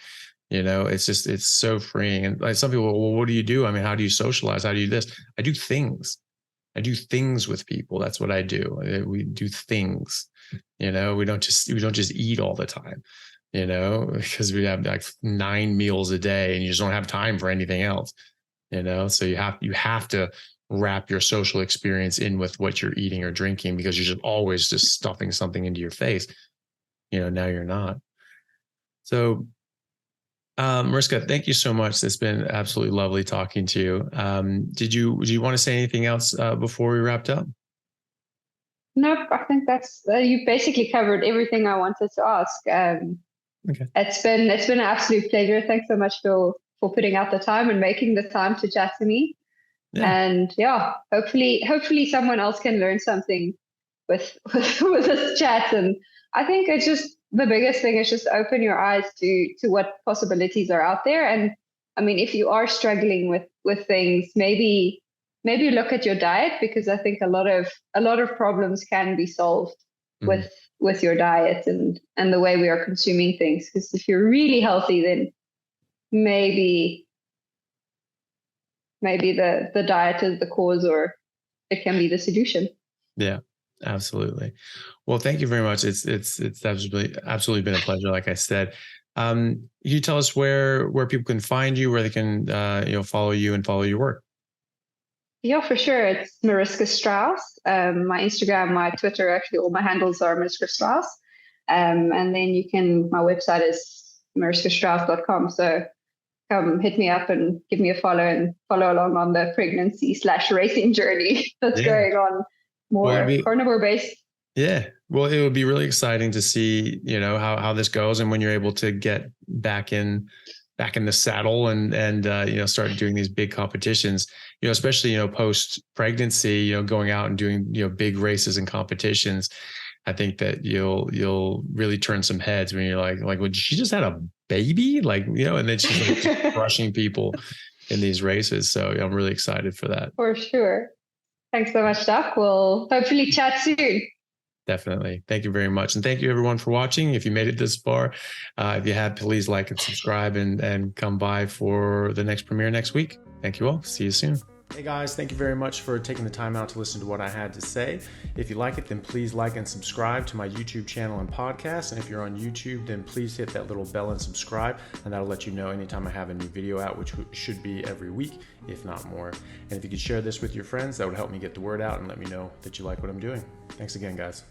It's so freeing. And like some people, well, what do you do? I mean, how do you socialize? How do you do this? I do things. I do things with people. That's what I do. We do things. We don't just eat all the time, because we have like 9 meals a day and you just don't have time for anything else, so you have to wrap your social experience in with what you're eating or drinking, because you're just always just stuffing something into your face. Now you're not. So Mariske, thank you so much. It's been absolutely lovely talking to you. Do you want to say anything else before we wrapped up? No, I think that's you basically covered everything I wanted to ask. Okay. It's been an absolute pleasure. Thanks so much for putting out the time and making the time to chat to me. Yeah. And yeah, hopefully someone else can learn something with this chat. And I think it's just the biggest thing is just open your eyes to what possibilities are out there. And I mean, if you are struggling with things, maybe look at your diet, because I think a lot of problems can be solved with your diet and the way we are consuming things. Because if you're really healthy, then maybe the diet is the cause, or it can be the solution. Yeah, absolutely. Well, thank you very much. It's absolutely been a pleasure. Like I said, you tell us where people can find you, where they can follow you and follow your work. Yeah, for sure. It's Mariske Strauss. My Instagram, my Twitter, actually, all my handles are Mariske Strauss. And then my website is mariskostrauss.com. So come hit me up and give me a follow and follow along on the pregnancy/racing journey that's going on, more carnivore based. Yeah. Well, it would be really exciting to see, how this goes, and when you're able to get back in the saddle and start doing these big competitions, especially, post pregnancy, going out and doing, big races and competitions. I think that you'll really turn some heads when you're like, well, she just had a baby, and then she's like just crushing people in these races. So I'm really excited for that. For sure. Thanks so much, Doc. We'll hopefully chat soon. Definitely. Thank you very much. And thank you everyone for watching. If you made it this far, if you have, please like and subscribe and come by for the next premiere next week. Thank you all. See you soon. Hey guys, thank you very much for taking the time out to listen to what I had to say. If you like it, then please like and subscribe to my YouTube channel and podcast. And if you're on YouTube, then please hit that little bell and subscribe, and that'll let you know anytime I have a new video out, which should be every week, if not more. And if you could share this with your friends, that would help me get the word out and let me know that you like what I'm doing. Thanks again, guys.